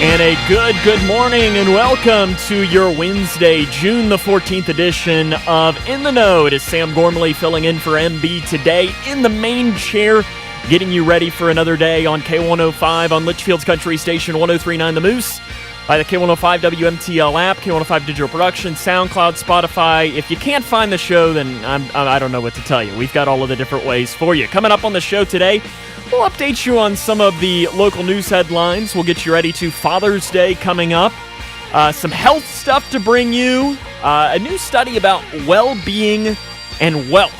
And a good morning and welcome to your Wednesday, June the 14th edition of In the Know. It is Sam Gormley filling in for MB today in the main chair, getting you ready for another day on K105 on Litchfield's Country Station 103.9 The Moose, by the K105 WMTL app, K105 Digital Production, SoundCloud, Spotify. If you can't find the show, then I don't know what to tell you. We've got all of the different ways for you. Coming up on the show today, we'll update you on some of the local news headlines. We'll get you ready to Father's Day coming up. Some health stuff to bring you. A new study about well-being and wealth.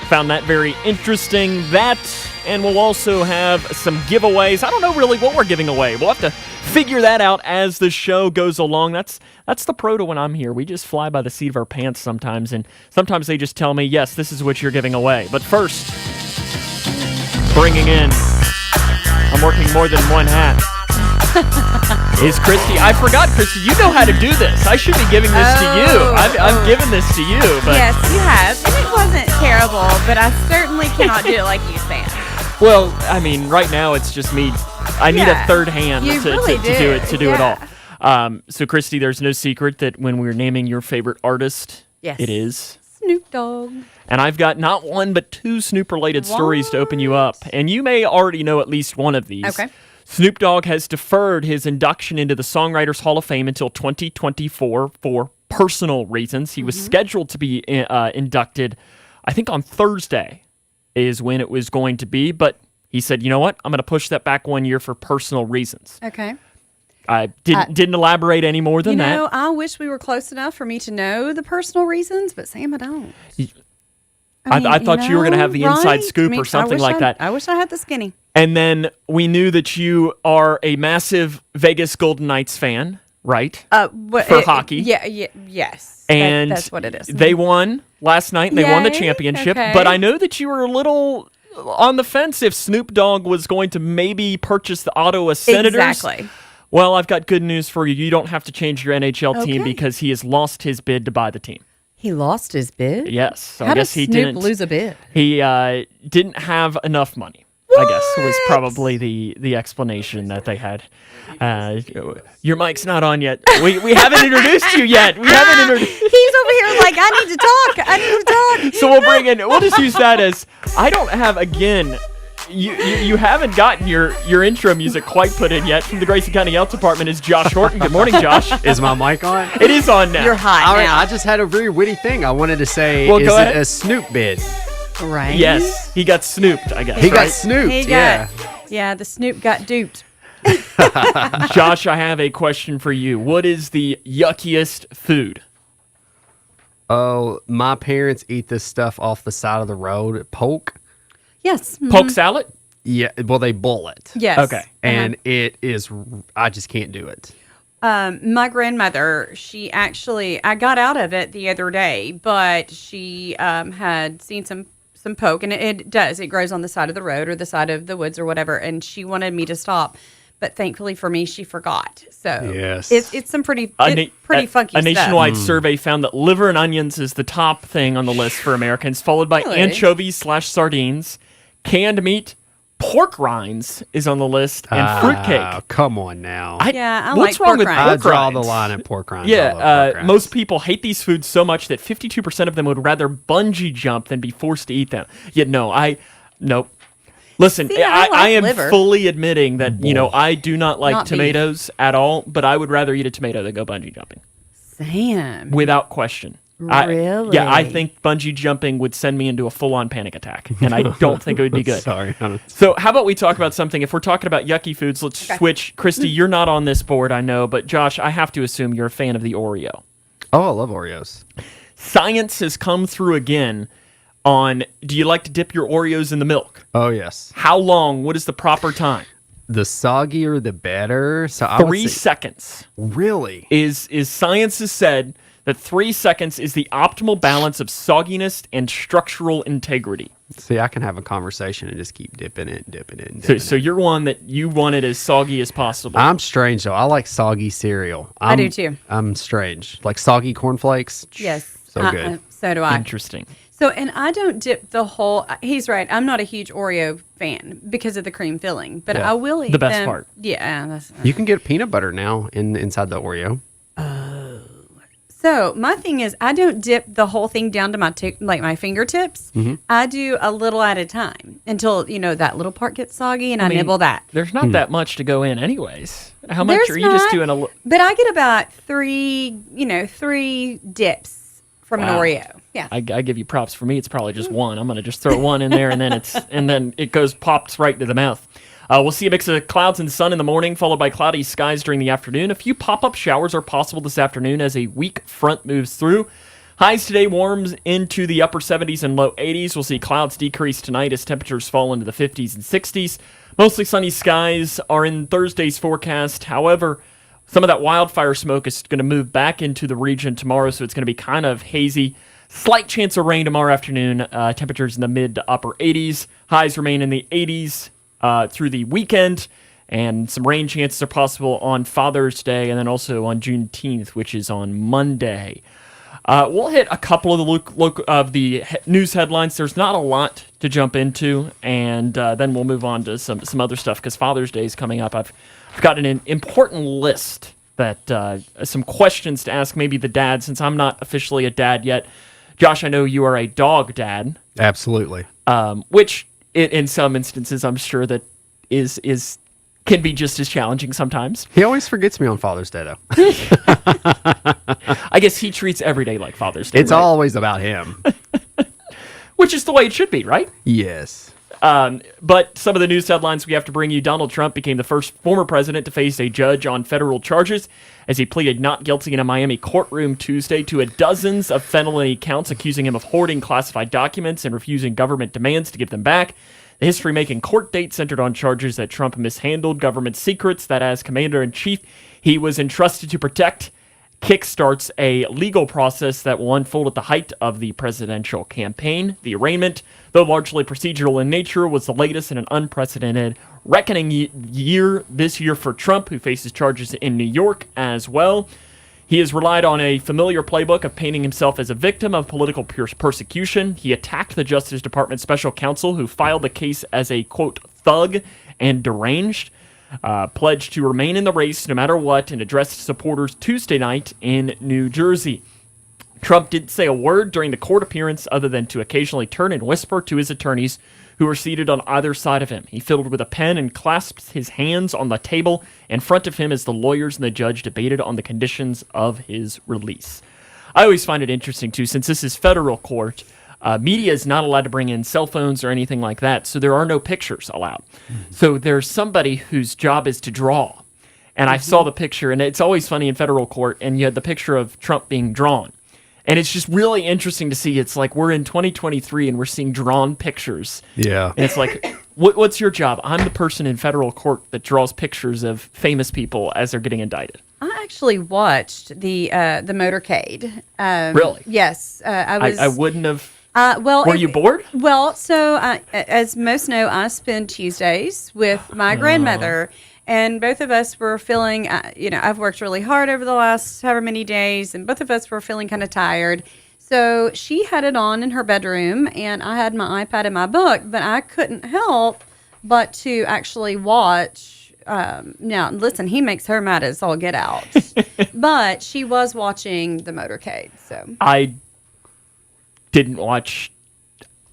Found that very interesting. That, and we'll also have some giveaways. I don't know really what we're giving away. We'll have to figure that out as the show goes along. That's the pro to when I'm here. We just fly by the seat of our pants sometimes, and sometimes they just tell me, yes, this is what you're giving away. But first, bringing in, I'm working more than one hat, is Christy. I forgot, Christy, you know how to do this. I should be giving this to you. I've given this to you. But yes, you have. And it wasn't terrible, but I certainly cannot do it like you, Sam. Well, I mean, right now it's just me. I need a third hand to do it all. So, Christy, there's no secret that when we're naming your favorite artist, yes, it is Snoop Dogg. And I've got not one but two Snoop-related stories to open you up. And you may already know at least one of these. Okay. Snoop Dogg has deferred his induction into the Songwriters Hall of Fame until 2024 for personal reasons. He was scheduled to be inducted, I think on Thursday is when it was going to be. But he said, you know what? I'm going to push that back 1 year for personal reasons. Okay. I didn't elaborate any more than that. I wish we were close enough for me to know the personal reasons, but Sam, I don't. I thought you were going to have the inside scoop or something like that. I wish I had the skinny. And then we knew that you are a massive Vegas Golden Knights fan, right? For hockey. Yes. And that's what it is. They won last night, and they won the championship. Okay. But I know that you were a little on the fence if Snoop Dogg was going to maybe purchase the Ottawa Senators. Exactly. Well, I've got good news for you. You don't have to change your NHL team because he has lost his bid to buy the team. He lost his bid? Yes. So How I guess does he Snoop didn't lose a bid? He didn't have enough money. I guess was probably the explanation that they had. Your mic's not on yet. We haven't introduced you yet. We haven't introduced. He's over here like, I need to talk. So we'll just use that as, I don't have, again, you haven't gotten your intro music quite put in yet. From the Grayson County Health Department is Josh Horton. Good morning, Josh. Is my mic on? It is on now. You're hot now. I just had a very witty thing I wanted to say. Well, is go it ahead. a Snoop bid? Right? Yes, he got snooped, I guess. He got right? snooped, The Snoop got duped. Josh, I have a question for you. What is the yuckiest food? Oh, my parents eat this stuff off the side of the road. Poke. Yes. Poke salad? Yeah, well, they boil it. Yes. Okay. And it is, I just can't do it. My grandmother, I got out of it the other day, but she had seen some poke, and it grows on the side of the road or the side of the woods or whatever, and she wanted me to stop. But thankfully for me, she forgot. So yes, it's some pretty funky stuff. A nationwide survey found that liver and onions is the top thing on the list for Americans, followed by anchovies/sardines, canned meat, pork rinds is on the list, and fruitcake. Come on now. I what's like wrong pork with rinds. I pork draw rinds? the line at pork rinds. Yeah, most people hate these foods so much that 52% of them would rather bungee jump than be forced to eat them. Yet nope. Listen, See, I am liver. fully admitting that, I do not like Not tomatoes at all, but I would rather eat a tomato than go bungee jumping. Sam. Without question. Really? I think bungee jumping would send me into a full-on panic attack, and I don't think it would be good. Sorry. So how about we talk about something? If we're talking about yucky foods, let's switch. Christy, you're not on this board, I know, but Josh, I have to assume you're a fan of the Oreo. Oh, I love Oreos. Science has come through again on, do you like to dip your Oreos in the milk? Oh, yes. How long? What is the proper time? The soggier, the better. So 3 seconds. Really? Is science has said that 3 seconds is the optimal balance of sogginess and structural integrity. See, I can have a conversation and just keep dipping it. So you're one that you want it as soggy as possible. I'm strange, though. I like soggy cereal. I do, too. I'm strange. Like soggy cornflakes. Yes. So good. So do I. Interesting. So, and I don't dip the whole. He's right. I'm not a huge Oreo fan because of the cream filling, but Yeah. I will eat The best them. part. Yeah, that's. You can get peanut butter now inside the Oreo. So my thing is, I don't dip the whole thing down to my fingertips. Mm-hmm. I do a little at a time until that little part gets soggy, and I nibble that. There's not that much to go in, anyways. How much There's are you just not, doing? A But I get about three dips from an Wow. Oreo. Yeah. I give you props. For me, it's probably just one. I'm gonna just throw one in there, and then it pops right into the mouth. We'll see a mix of clouds and sun in the morning, followed by cloudy skies during the afternoon. A few pop-up showers are possible this afternoon as a weak front moves through. Highs today warms into the upper 70s and low 80s. We'll see clouds decrease tonight as temperatures fall into the 50s and 60s. Mostly sunny skies are in Thursday's forecast. However, some of that wildfire smoke is going to move back into the region tomorrow, so it's going to be kind of hazy. Slight chance of rain tomorrow afternoon. Temperatures in the mid to upper 80s. Highs remain in the 80s through the weekend. And some rain chances are possible on Father's Day and then also on Juneteenth, which is on Monday. We'll hit a couple of the news headlines. There's not a lot to jump into, and then we'll move on to some other stuff because Father's Day is coming up. I've got an important list that some questions to ask maybe the dad, since I'm not officially a dad yet. Josh, I know you are a dog dad, Absolutely. which in some instances I'm sure that is can be just as challenging sometimes. He always forgets me on Father's Day, though. I guess he treats every day like Father's Day. It's right? always about him. Which is the way it should be, right? Yes. But some of the news headlines we have to bring you. Donald Trump became the first former president to face a judge on federal charges as he pleaded not guilty in a Miami courtroom Tuesday to dozens of felony counts accusing him of hoarding classified documents and refusing government demands to give them back. The history-making court date centered on charges that Trump mishandled government secrets that, as commander-in-chief, he was entrusted to protect, kickstarts a legal process that will unfold at the height of the presidential campaign. The arraignment, though largely procedural in nature, was the latest in an unprecedented reckoning year this year for Trump, who faces charges in New York as well. He has relied on a familiar playbook of painting himself as a victim of political persecution. He attacked the Justice Department special counsel who filed the case as a, quote, thug and deranged. Pledged to remain in the race no matter what and addressed supporters Tuesday night in New Jersey. Trump didn't say a word during the court appearance other than to occasionally turn and whisper to his attorneys who were seated on either side of him. He fiddled with a pen and clasped his hands on the table in front of him as the lawyers and the judge debated on the conditions of his release. I always find it interesting, too, since this is federal court. Media is not allowed to bring in cell phones or anything like that, so there are no pictures allowed. So there's somebody whose job is to draw. And I saw the picture, and it's always funny in federal court, and you had the picture of Trump being drawn. And it's just really interesting to see. It's like we're in 2023 and we're seeing drawn pictures. Yeah. And it's like, what's your job? I'm the person in federal court that draws pictures of famous people as they're getting indicted. I actually watched the motorcade. Really? Yes. I wouldn't have. Well, Were you bored? Well, so as most know, I spend Tuesdays with my grandmother, and both of us were feeling, I've worked really hard over the last however many days, and both of us were feeling kind of tired. So she had it on in her bedroom, and I had my iPad and my book, but I couldn't help but to actually watch. Now, listen, he makes her mad as all get out, but she was watching the motorcade. So I didn't watch.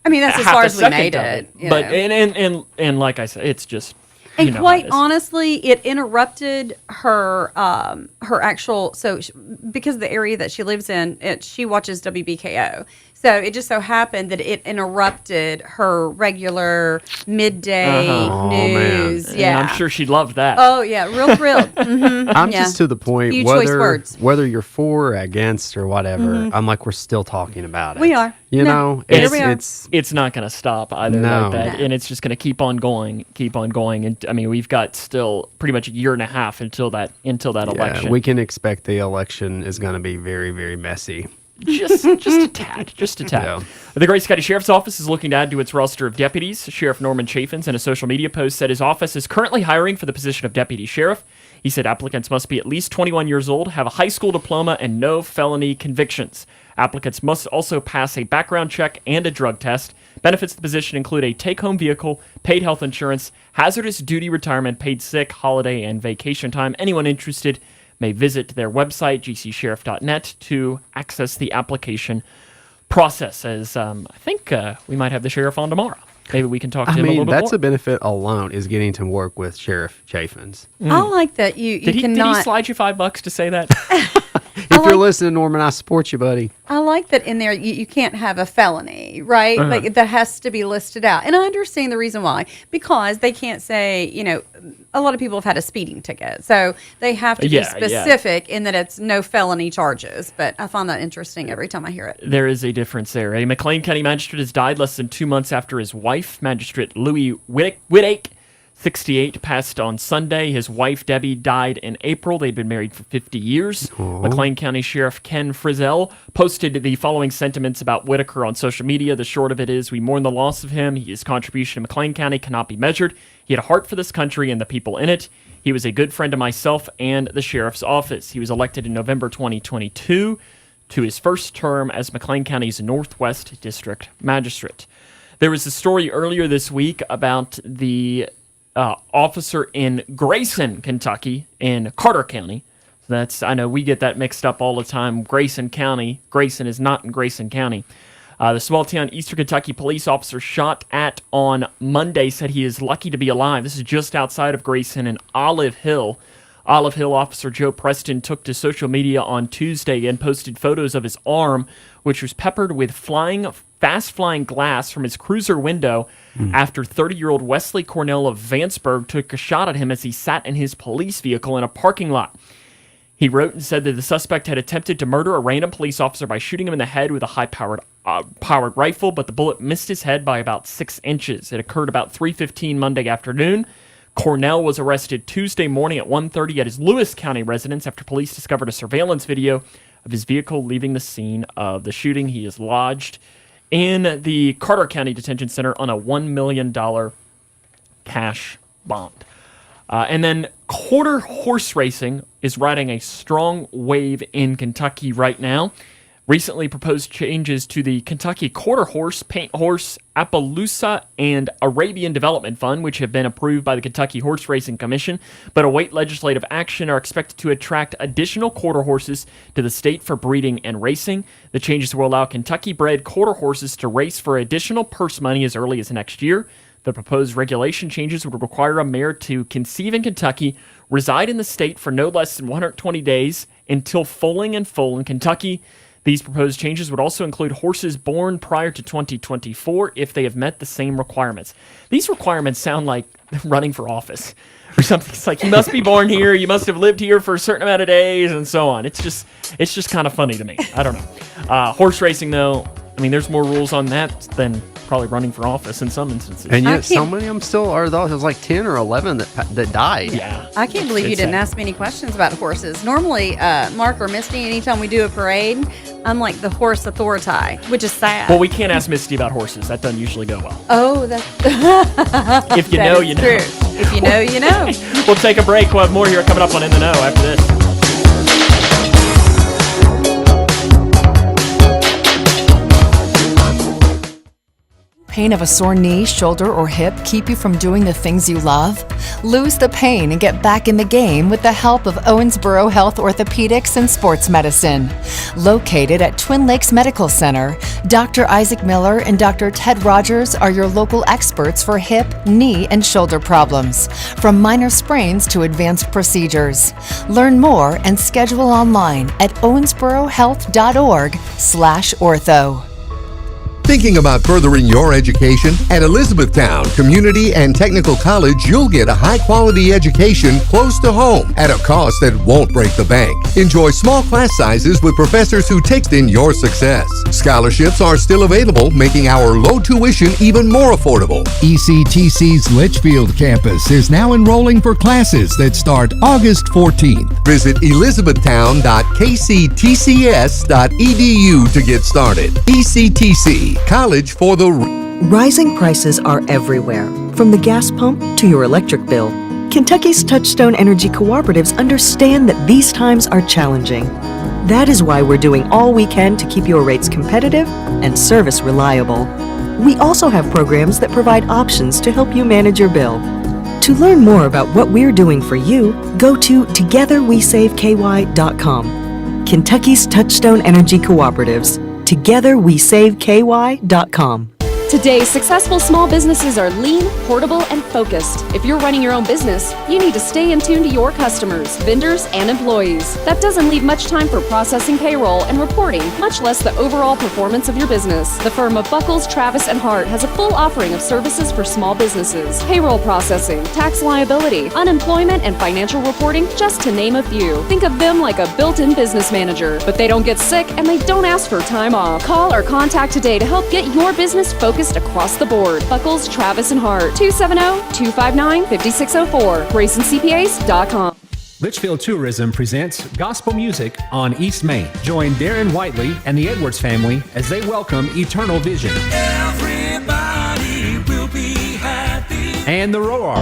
I mean, that's as half far a as we second made of it. you But know. and like I said, it's just. And you know how quite it is. honestly, it interrupted her her actual. So because of the area that she lives in, she watches WBKO. So it just so happened that it interrupted her regular midday Oh, man. news. And Yeah, I'm sure she loved that. Oh yeah, real thrilled. I'm Yeah. just to the point Few choice whether words. whether you're for or against or whatever, I'm like, we're still talking about it. We are. You No, know, here it's we are. it's It's not going to stop either No. like that. No. And it's just going to keep on going. And I mean, we've got still pretty much a year and a half until that election. we can expect the election is going to be very, very messy. just a tad. Yeah. The Grace County Sheriff's Office is looking to add to its roster of deputies. Sheriff Norman Chaffins, in a social media post, said his office is currently hiring for the position of deputy sheriff. He He said applicants must be at least 21 years old, have a high school diploma, and no felony convictions. Applicants must also pass a background check and a drug test. Benefits of the position include a take-home vehicle, paid health insurance, hazardous duty retirement, paid sick, holiday, and vacation time. Anyone interested may visit their website, gcsheriff.net, to access the application process. As I think we might have the sheriff on tomorrow. Maybe we can talk to him a little bit more. That's a benefit alone, is getting to work with Sheriff Chaffins. I like that you Did he cannot. slide you $5 to say that? If you're listening, Norman, I support you, buddy. I like that in there you can't have a felony, right? Uh-huh. Like that has to be listed out. And I understand the reason why. Because they can't say, a lot of people have had a speeding ticket. So they have to be specific in that it's no felony charges. But I find that interesting every time I hear it. There is a difference there. A McLean County magistrate has died less than 2 months after his wife, Magistrate Louis Whitake, 68, passed on Sunday. His wife, Debbie, died in April. They'd been married for 50 years. McLean County Sheriff Ken Frizzell posted the following sentiments about Whitaker on social media. The short of it is, we mourn the loss of him. His contribution to McLean County cannot be measured. He had a heart for this country and the people in it. He was a good friend to myself and the sheriff's office. He was elected in November 2022 to his first term as McLean County's Northwest District Magistrate. There was a story earlier this week about the officer in Grayson, Kentucky, in Carter County. I know we get that mixed up all the time. Grayson County. Grayson is not in Grayson County. The small town Eastern Kentucky police officer shot at on Monday said he is lucky to be alive. This is just outside of Grayson in Olive Hill. Olive Hill officer Joe Preston took to social media on Tuesday and posted photos of his arm, which was peppered with fast-flying glass from his cruiser window after 30-year-old Wesley Cornell of Vanceburg took a shot at him as he sat in his police vehicle in a parking lot. He wrote and said that the suspect had attempted to murder a random police officer by shooting him in the head with a high-powered rifle, but the bullet missed his head by about 6 inches. It occurred about 3:15 Monday afternoon. Cornell was arrested Tuesday morning at 1:30 at his Lewis County residence after police discovered a surveillance video of his vehicle leaving the scene of the shooting. He is lodged in the Carter County Detention Center on a $1 million cash bond. And then quarter horse racing is riding a strong wave in Kentucky right now. Recently proposed changes to the Kentucky Quarter Horse, Paint Horse, Appaloosa, and Arabian Development Fund, which have been approved by the Kentucky Horse Racing Commission, but await legislative action, are expected to attract additional quarter horses to the state for breeding and racing. The changes will allow Kentucky-bred quarter horses to race for additional purse money as early as next year. The proposed regulation changes would require a mare to conceive in Kentucky, reside in the state for no less than 120 days until foaling and foal in Kentucky. These proposed changes would also include horses born prior to 2024 if they have met the same requirements. These requirements sound like running for office or something. It's like, you must be born here, you must have lived here for a certain amount of days, and so on. It's just kind of funny to me. I don't know. Horse racing, though, I mean, there's more rules on that than probably running for office in some instances. And yet so many of them still are, though. There's like 10 or 11 that died. Yeah. I can't believe you didn't ask me any questions about horses. Normally, Mark or Misty, anytime we do a parade, I'm like the horse authority, which is sad. Well, we can't ask Misty about horses. That doesn't usually go well. Oh, that's If you know, you know. true. If you know, you know. We'll take a break. We'll have more here coming up on In the Know after this. Pain of a sore knee, shoulder, or hip keep you from doing the things you love? Lose the pain and get back in the game with the help of Owensboro Health Orthopedics and Sports Medicine. Located at Twin Lakes Medical Center, Dr. Isaac Miller and Dr. Ted Rogers are your local experts for hip, knee, and shoulder problems, from minor sprains to advanced procedures. Learn more and schedule online at owensborohealth.org/ortho. Thinking about furthering your education? At Elizabethtown Community and Technical College, you'll get a high-quality education close to home at a cost that won't break the bank. Enjoy small class sizes with professors who take in your success. Scholarships are still available, making our low tuition even more affordable. ECTC's Litchfield campus is now enrolling for classes that start August 14th. Visit elizabethtown.kctcs.edu to get started. ECTC, College for the... Rising prices are everywhere, from the gas pump to your electric bill. Kentucky's Touchstone Energy Cooperatives understand that these times are challenging. That is why we're doing all we can to keep your rates competitive and service reliable. We also have programs that provide options to help you manage your bill. To learn more about what we're doing for you, go to togetherwesaveky.com. Kentucky's Touchstone Energy Cooperatives. togetherwesaveky.com. Today, successful small businesses are lean, portable, and focused. If you're running your own business, you need to stay in tune to your customers, vendors, and employees. That doesn't leave much time for processing payroll and reporting, much less the overall performance of your business. The firm of Buckles, Travis, and Hart has a full offering of services for small businesses. Payroll processing, tax liability, unemployment, and financial reporting, just to name a few. Think of them like a built-in business manager, but they don't get sick and they don't ask for time off. Call or contact today to help get your business focused across the board. Buckles, Travis, and Hart, 270-259-5604, GraysonCPAs.com. Litchfield Tourism presents gospel music on East Main. Join Darren Whiteley and the Edwards family as they welcome Eternal Vision. Everybody will be happy. And the Roar.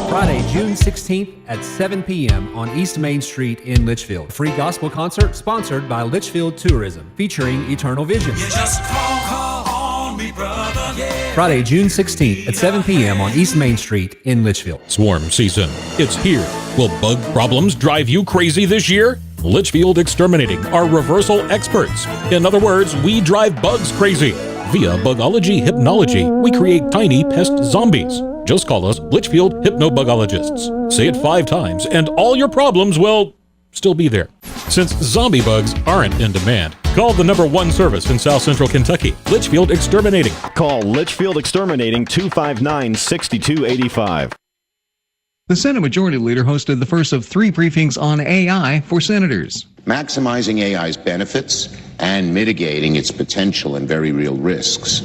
Friday, June 16th at 7 p.m. on East Main Street in Litchfield. Free gospel concert sponsored by Litchfield Tourism, featuring Eternal Vision. On me, brother, yeah. Friday, June 16th at 7 p.m. on East Main Street in Litchfield. Swarm season. It's here. Will bug problems drive you crazy this year? Litchfield Exterminating are reversal experts. In other words, we drive bugs crazy. Via Bugology Hypnology, we create tiny pest zombies. Just call us Litchfield Hypnobugologists. Say it 5 times, and all your problems will still be there. Since zombie bugs aren't in demand, call the #1 service in South Central Kentucky, Litchfield Exterminating. Call Litchfield Exterminating 259-6285. The Senate Majority Leader hosted the first of 3 briefings on AI for senators. Maximizing AI's benefits and mitigating its potential and very real risks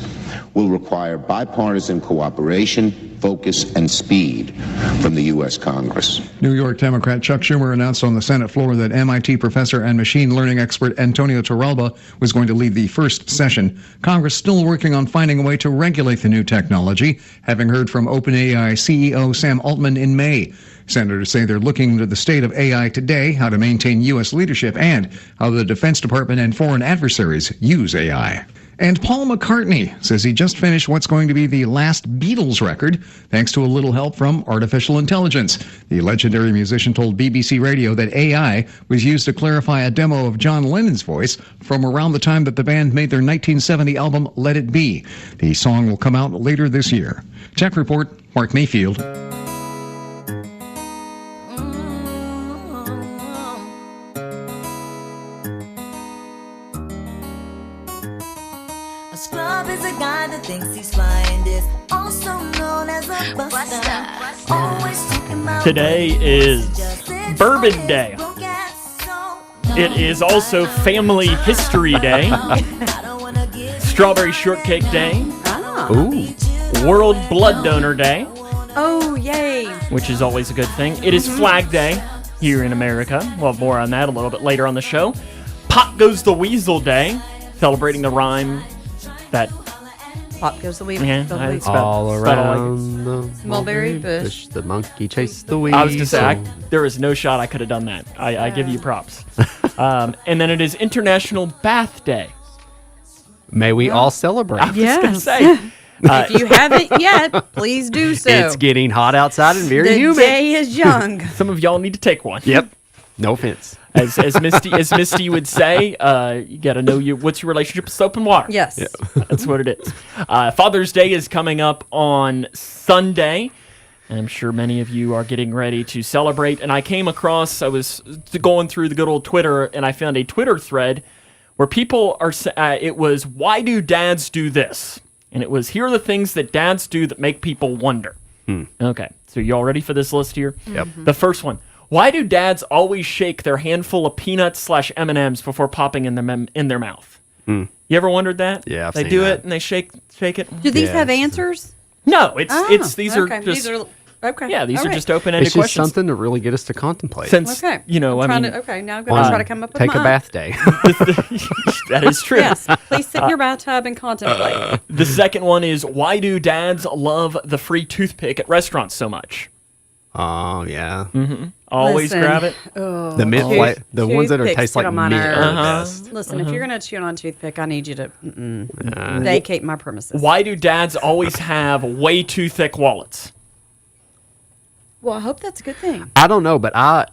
will require bipartisan cooperation, focus, and speed from the U.S. Congress. New York Democrat Chuck Schumer announced on the Senate floor that MIT professor and machine learning expert Antonio Torralba was going to lead the first session. Congress still working on finding a way to regulate the new technology, having heard from OpenAI CEO Sam Altman in May. Senators say they're looking into the state of AI today, how to maintain U.S. leadership, and how the Defense Department and foreign adversaries use AI. And Paul McCartney says he just finished what's going to be the last Beatles record, thanks to a little help from artificial intelligence. The legendary musician told BBC Radio that AI was used to clarify a demo of John Lennon's voice from around the time that the band made their 1970 album Let It Be. The song will come out later this year. Tech Report, Mark Mayfield. Today is Bourbon Day. It is also Family History Day. Strawberry Shortcake Day. Ooh. World Blood Donor Day. Oh, yay. Which is always a good thing. It is Flag Day here in America. We'll have more on that a little bit later on the show. Pop Goes the Weasel Day, celebrating the rhyme that... Pop goes the weasel. Yeah, the all around the mulberry bush. The monkey chased the weasel. I was going to say, there is no shot I could have done that. I give you props. And then it is International Bath Day. May we all celebrate. I was going to say. If you haven't yet, please do so. It's getting hot outside and very humid. The day is young. Some of y'all need to take one. Yep. No offense. As Misty would say, you got to know what's your relationship with soap and water. Yes. Yeah. That's what it is. Father's Day is coming up on Sunday. And I'm sure many of you are getting ready to celebrate. And I was going through the good old Twitter, and I found a Twitter thread where people are, it was, why do dads do this? And it was, here are the things that dads do that make people wonder. Okay, so you all ready for this list here? Yep. The first one. Why do dads always shake their handful of peanuts/M&Ms before popping in their mouth? You ever wondered that? Yeah, I've they seen do that. it and they shake it. Do these have answers? No, these are just These are Okay. Yeah, these All are right. just open-ended It's just questions. something to really get us to contemplate. Since, Okay. you know, I'm I trying mean, okay, now I'm going to try to come up with Take a mine. bath day. that is true. Yes. Please sit in your bathtub and contemplate. The second one is, why do dads love the free toothpick at restaurants so much? Oh, yeah. Always Listen, grab it. Oh, The mint fla- the ones that are toothpicks taste get like on my mint are the nerves. best. Listen, if you're going to chew on a toothpick, I need you to vacate my premises. Why do dads always have way too thick wallets? Well, I hope that's a good thing. I don't know, but I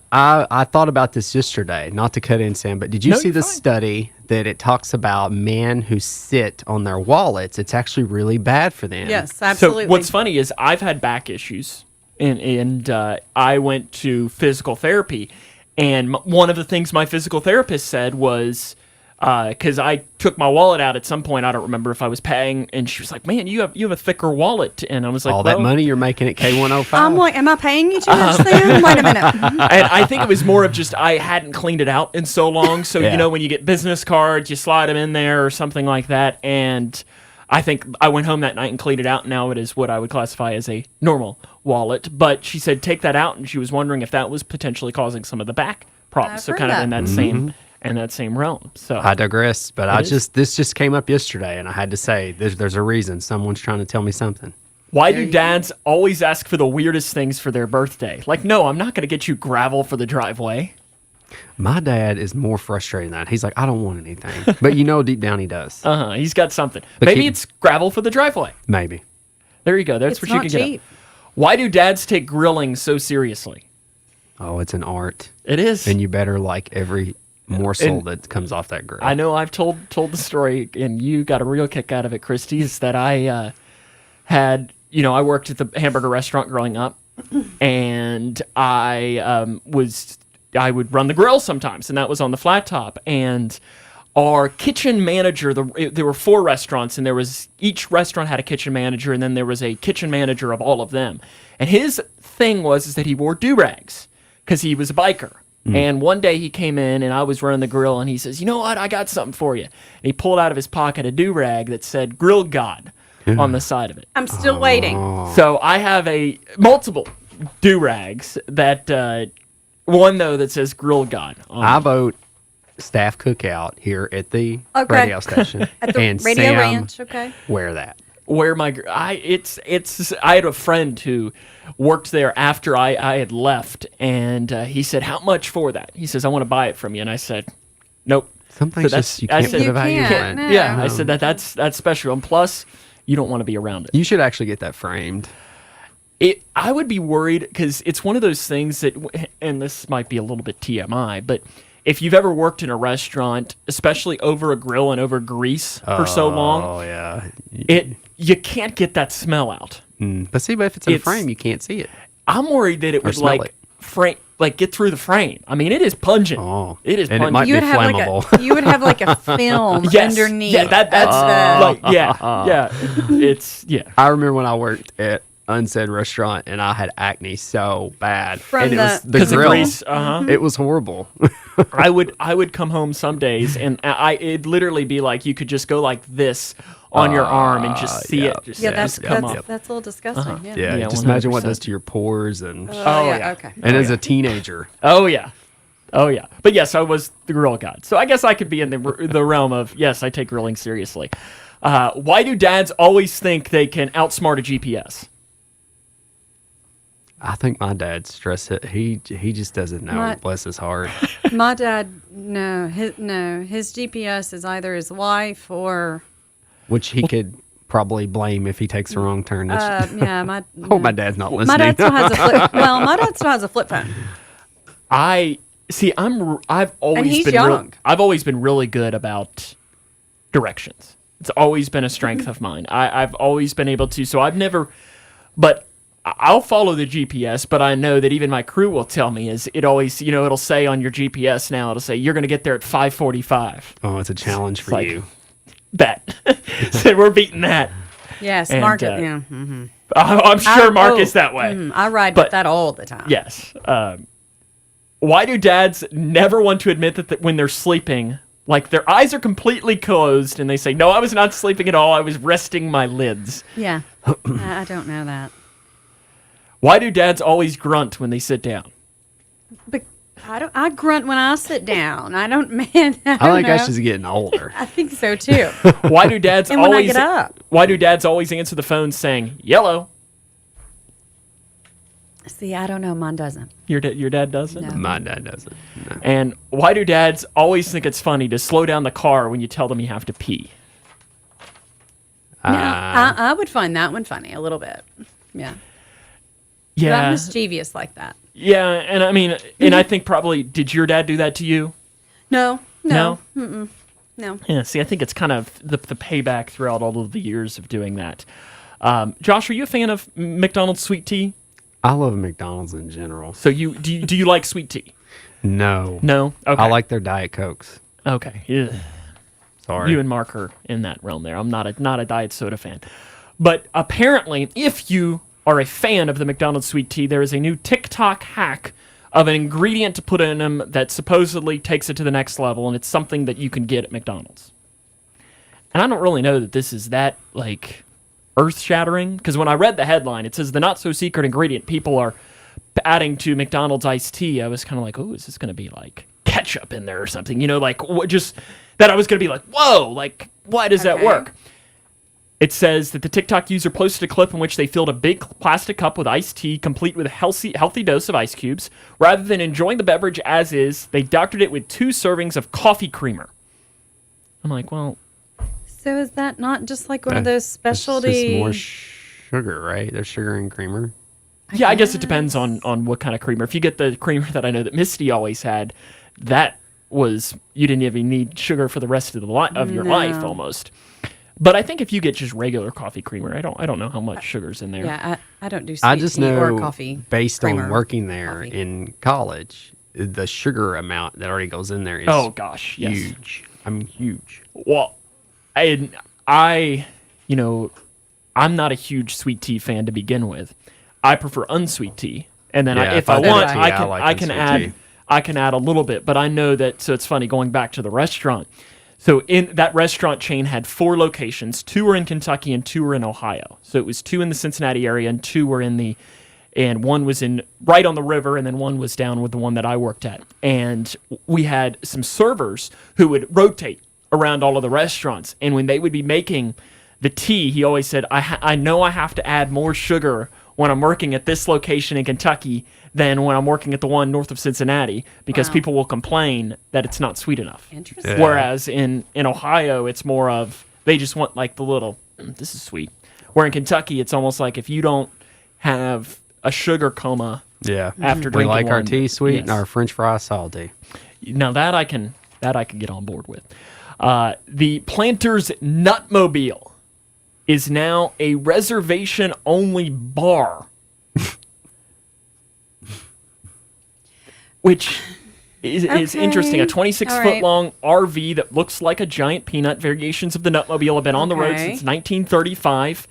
thought about this yesterday. Not to cut in, Sam, but did you No, see you're the fine. study that it talks about men who sit on their wallets? It's actually really bad for them. Yes, absolutely. So what's funny is I've had back issues, and I went to physical therapy, and one of the things my physical therapist said was, because I took my wallet out at some point, I don't remember if I was paying, and she was like, "Man, you have a thicker wallet," and I was like, All that "Well," money you're making at K105. I'm like, am I paying you too much then? Wait a minute. and I think it was more of just I hadn't cleaned it out in so long. So Yeah. you know when you get business cards, you slide them in there or something like that, and I think I went home that night and cleaned it out. Now it is what I would classify as a normal wallet. But she said take that out, and she was wondering if that was potentially causing some of the back problems. I've So heard kind of that. in that same realm. So I digress, but It is. this just came up yesterday, and I had to say there's a reason. Someone's trying to tell me something. why do dads always ask for the weirdest things for their birthday? Like, no, I'm not going to get you gravel for the driveway. My dad is more frustrated than that. He's like, I don't want anything, but you know, deep down he does. He's got something. But Maybe keep- it's gravel for the driveway. Maybe. There you go. That's It's what you not can get. cheap. Why do dads take grilling so seriously? Oh, it's an art, It is. and you better like every morsel And- that comes off that grill. I know I've told the story, and you got a real kick out of it, Christy, is that I had, I worked at the hamburger restaurant growing up, and I would run the grill sometimes, and that was on the flat top. And our kitchen manager, there were 4 restaurants, and each restaurant had a kitchen manager, and then there was a kitchen manager of all of them. And his thing was that he wore do-rags because he was a biker. And one day he came in, and I was running the grill, and he says, "You know what? I got something for you." And he pulled out of his pocket a do-rag that said "Grill God" on the side of it. I'm still waiting. So I have multiple do-rags that one though that says "Grill God." on I it. vote staff cookout here at the Okay. radio station. At the and Radio Sam, Ranch, okay. wear that. Where I had a friend who worked there after I had left, and he said, "How much for that?" He says, "I want to buy it from you," and I said, "Nope." Some things just you can't put a value can't, on. no. Yeah, I said that's special, and plus, you don't want to be around it. You should actually get that framed. I would be worried because it's one of those things that, and this might be a little bit TMI, but if you've ever worked in a restaurant, especially over a grill and over grease for so long, Oh yeah. you can't get that smell out. But see, but if it's in a It's- frame, you can't see it. I'm worried that it would smell it. get through the frame. I mean, it is pungent. Oh, It is and it pungent. might You be would have flammable. you would have like a film Yes. underneath. Yeah, that's yeah. It's I remember when I worked at Unsaid Restaurant and I had acne so bad. From and it was the- the 'Cause of grill. grease, It was horrible. I would come home some days and it'd literally be like you could just go like this on your arm and just see it. Just, Yeah, that's just come that's, up. that's a little disgusting. Yeah. Yeah, Yeah, just imagine what it 100%. does to your pores and Oh, yeah. Okay. and as a teenager. Oh yeah. But yes, I was the grill god, so I guess I could be in the realm of yes, I take grilling seriously. Why do dads always think they can outsmart a GPS? I think my dad stressed it. He just doesn't know. My- Bless his heart. My dad, his GPS is either his wife or Which he could probably blame if he takes the wrong turn. yeah. My Oh, my dad's not my listening. dad still has a flip. Well, my dad still has a flip phone. I've always he's been young. I've always been really good about directions. It's always been a strength of mine. I've always been able to. So I've never, but I'll follow the GPS. But I know that even my crew will tell me is it always it'll say on your GPS now it'll say you're going to get there at 5:45. Oh, it's a challenge for like- you. Bet. So we're beating that. Yes, And, Mark. uh, Yeah. I'm sure Mark is that way. I ride But- with that all the time. Yes. Why do dads never want to admit that when they're sleeping, like their eyes are completely closed and they say, "No, I was not sleeping at all. I was resting my lids." Yeah. I don't know that. Why do dads always grunt when they sit down? But I grunt when I sit down. I don't, man. I that's just getting older. I think so too. Why do dads And when I always get up. Why do dads always answer the phone saying yellow? See, I don't know. Mine doesn't. Your dad doesn't? No. My dad doesn't. No. And why do dads always think it's funny to slow down the car when you tell them you have to pee? I would find that one funny a little bit. Yeah. Yeah. I'm mischievous like that. Yeah, and I mean, and I think probably, did your dad do that to you? No. No? Mm-mm. No. Yeah, see, I think it's kind of the payback throughout all of the years of doing that. Josh, are you a fan of McDonald's sweet tea? I love McDonald's in general. So do you like sweet tea? No. No? Okay. I like their Diet Cokes. Okay. Yeah. Sorry. You and Mark are in that realm there. I'm not a diet soda fan. But apparently, if you are a fan of the McDonald's sweet tea, there is a new TikTok hack of an ingredient to put in them that supposedly takes it to the next level, and it's something that you can get at McDonald's. And I don't really know that this is that, like, earth-shattering, because when I read the headline, it says the not-so-secret ingredient people are adding to McDonald's iced tea. I was kind of like, oh, is this going to be, like, ketchup in there or something? You know, like, what, just that I was going to be like, whoa, like, why does that work? It says that the TikTok user posted a clip in which they filled a big plastic cup with iced tea, complete with a healthy dose of ice cubes. Rather than enjoying the beverage as is, they doctored it with 2 servings of coffee creamer. I'm like, well... So is that not just like one of those specialty... It's just more sugar, right? There's sugar and creamer. I guess it depends on what kind of creamer. If you get the creamer that I know that Misty always had, that was... You didn't even need sugar for the rest of your life, almost. But I think if you get just regular coffee creamer, I don't know how much sugar's in there. Yeah, I don't do sweet I just tea know, or coffee. Based creamer, on working there in college, the sugar amount that already goes in there is huge. I mean, huge. Well, I'm not a huge sweet tea fan to begin with. I prefer unsweet tea, and then if I want, I can add a little bit. But I know that. So it's funny going back to the restaurant. So in that restaurant chain had 4 locations. 2 were in Kentucky and 2 were in Ohio. So it was 2 in the Cincinnati area and 2 were and one was right on the river, and then one was down with the one that I worked at. And we had some servers who would rotate around all of the restaurants. And when they would be making the tea, he always said, I know I have to add more sugar when I'm working at this location in Kentucky than when I'm working at the one north of Cincinnati, because people will complain that it's not sweet enough. Interesting. Yeah. Whereas in Ohio, it's more of, they just want like the little, this is sweet. Where in Kentucky, it's almost like if you don't have a sugar coma after drinking we like our one, tea sweet and our French fries salty. Now that I can get on board with. The Planters Nutmobile is now a reservation-only bar. Which is interesting. A 26-foot-long RV that looks like a giant peanut. Variations of the Nutmobile have been on the road since 1935.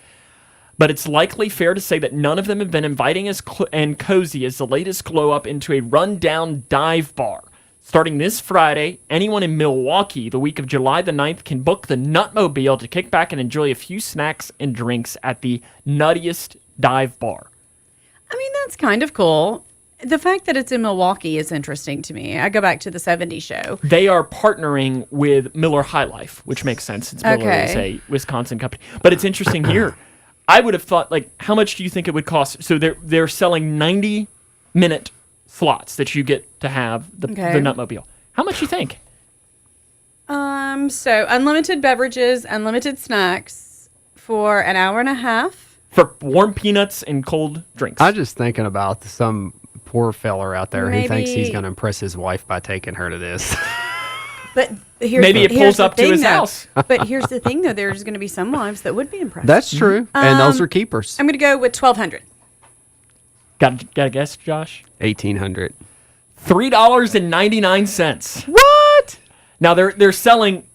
But it's likely fair to say that none of them have been inviting and cozy as the latest glow-up into a rundown dive bar. Starting this Friday, anyone in Milwaukee the week of July the 9th can book the Nutmobile to kick back and enjoy a few snacks and drinks at the Nuttiest Dive Bar. I mean, that's kind of cool. The fact that it's in Milwaukee is interesting to me. I go back to the 70s show. They are partnering with Miller High Life, which makes sense since Miller is a Wisconsin company. But it's interesting here. I would have thought, like, how much do you think it would cost? So they're selling 90-minute slots that you get to have the Nutmobile. How much do you think? So unlimited beverages, unlimited snacks for an hour and a half. For warm peanuts and cold drinks. I'm just thinking about some poor feller out there who thinks he's going to impress his wife by taking her to this. But maybe it pulls up to his house. But here's the thing, though. There's going to be some wives that would be impressed. That's true. And those are keepers. I'm going to go with $1,200. Got a guess, Josh? $1,800. $3.99. What? Now they're selling.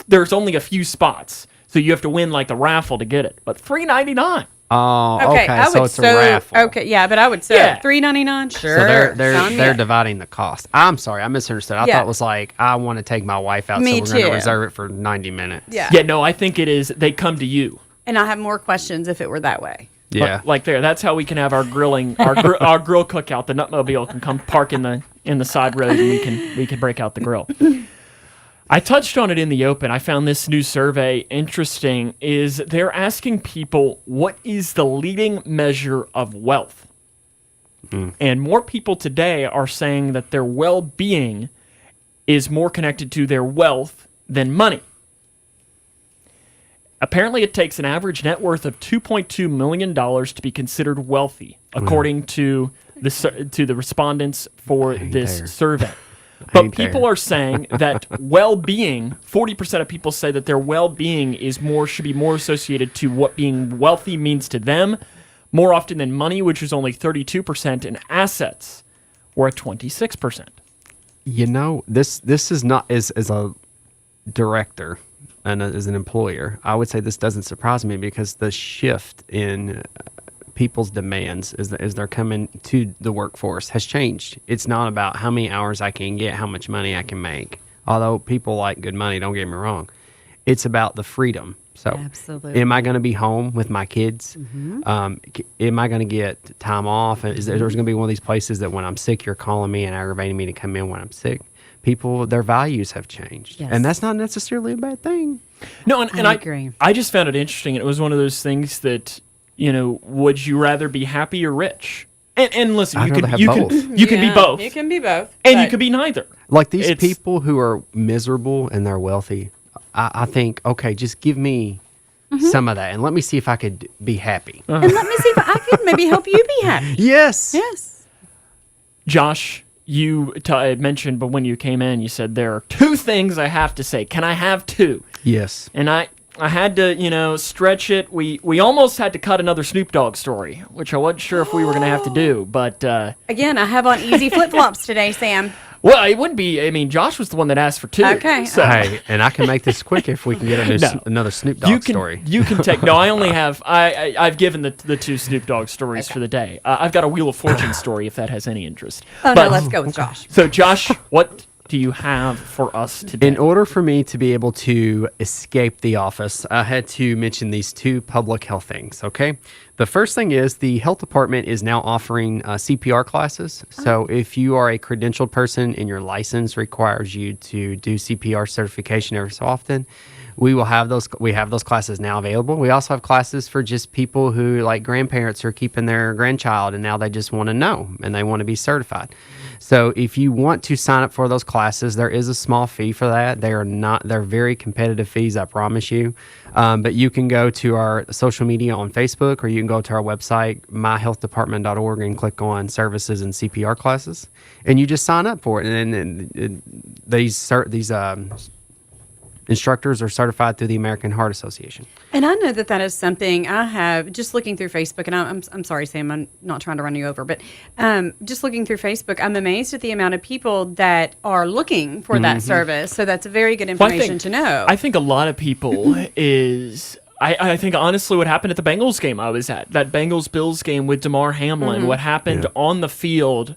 There's only a few spots, so you have to win like the raffle to get it. But $3.99. Oh, okay. So it's a raffle. Okay, yeah, but I would say $3.99. Sure. So they're dividing the cost. I'm sorry, I misunderstood. I thought it was like, I want to take my wife out, so we're going to reserve it for 90 minutes. Yeah. Yeah, no, I think it is. They come to you. And I have more questions if it were that way. Yeah. Like there. That's how we can have our grilling, our grill cookout. The Nutmobile can come park in the side road, and we can break out the grill. I touched on it in the open. I found this new survey interesting. Is they're asking people what is the leading measure of wealth, and more people today are saying that their well-being is more connected to their wealth than money. Apparently, it takes an average net worth of $2.2 million to be considered wealthy, according to the respondents for this survey. But people are saying that well-being, 40% of people say that their well-being should be more associated to what being wealthy means to them, more often than money, which is only 32%, and assets were at 26%. You know, this is not as a director and as an employer, I would say this doesn't surprise me because the shift in people's demands as they're coming to the workforce has changed. It's not about how many hours I can get, how much money I can make. Although people like good money, don't get me wrong. It's about the freedom. So, absolutely. Am I going to be home with my kids? Mm-hmm. Am I going to get time off? There's going to be one of these places that when I'm sick, you're calling me and aggravating me to come in when I'm sick. People, their values have changed. Yes. And that's not necessarily a bad thing. No, and I agree. I just found it interesting. It was one of those things that, would you rather be happy or rich? And listen, you can be both. You can be both. And you could be neither. Like these people who are miserable and they're wealthy, I think, okay, just give me some of that and let me see if I could be happy. And let me see if I could maybe help you be happy. Yes. Yes. Josh, you mentioned, but when you came in, you said there are two things I have to say. Can I have two? Yes. And I had to, stretch it. We almost had to cut another Snoop Dogg story, which I wasn't sure if we were going to have to do. But again, I have on easy flip-flops today, Sam. Well, it wouldn't be. I mean, Josh was the one that asked for two. Okay. So. Hey, and I can make this quick if we can get another Snoop Dogg story. You can take. No, I only have. I've given the two Snoop Dogg stories for the day. I've got a Wheel of Fortune story if that has any interest. No, let's go with Josh. So, Josh, what do you have for us today? In order for me to be able to escape the office, I had to mention these two public health things, okay? The first thing is the health department is now offering CPR classes. So if you are a credentialed person and your license requires you to do CPR certification every so often, we have those classes now available. We also have classes for just people who, like grandparents, are keeping their grandchild and now they just want to know and they want to be certified. So if you want to sign up for those classes, there is a small fee for that. They're very competitive fees, I promise you. But you can go to our social media on Facebook, or you can go to our website, myhealthdepartment.org, and click on services and CPR classes, and you just sign up for it. And these instructors are certified through the American Heart Association. And I know that is something I have, just looking through Facebook, and I'm sorry, Sam, I'm not trying to run you over, but just looking through Facebook, I'm amazed at the amount of people that are looking for that service. So that's very good information to know. I think a lot of people I think honestly what happened at the Bengals game I was at, that Bengals-Bills game with Damar Hamlin, what happened on the field,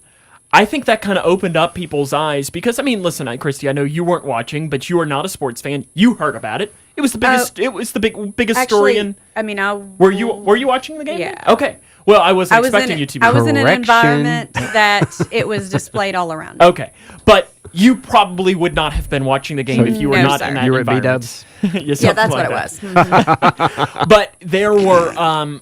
I think that kind of opened up people's eyes because, I mean, listen, Christy, I know you weren't watching, but you are not a sports fan. You heard about it. It was the biggest. It was the biggest story. Were you watching the game? Yeah. Okay. Well, I wasn't expecting you to be. I was in an environment that it was displayed all around. Okay, but you probably would not have been watching the game if you were not in that environment. You were at B-Dubs? Yeah, that's what it was. But there were.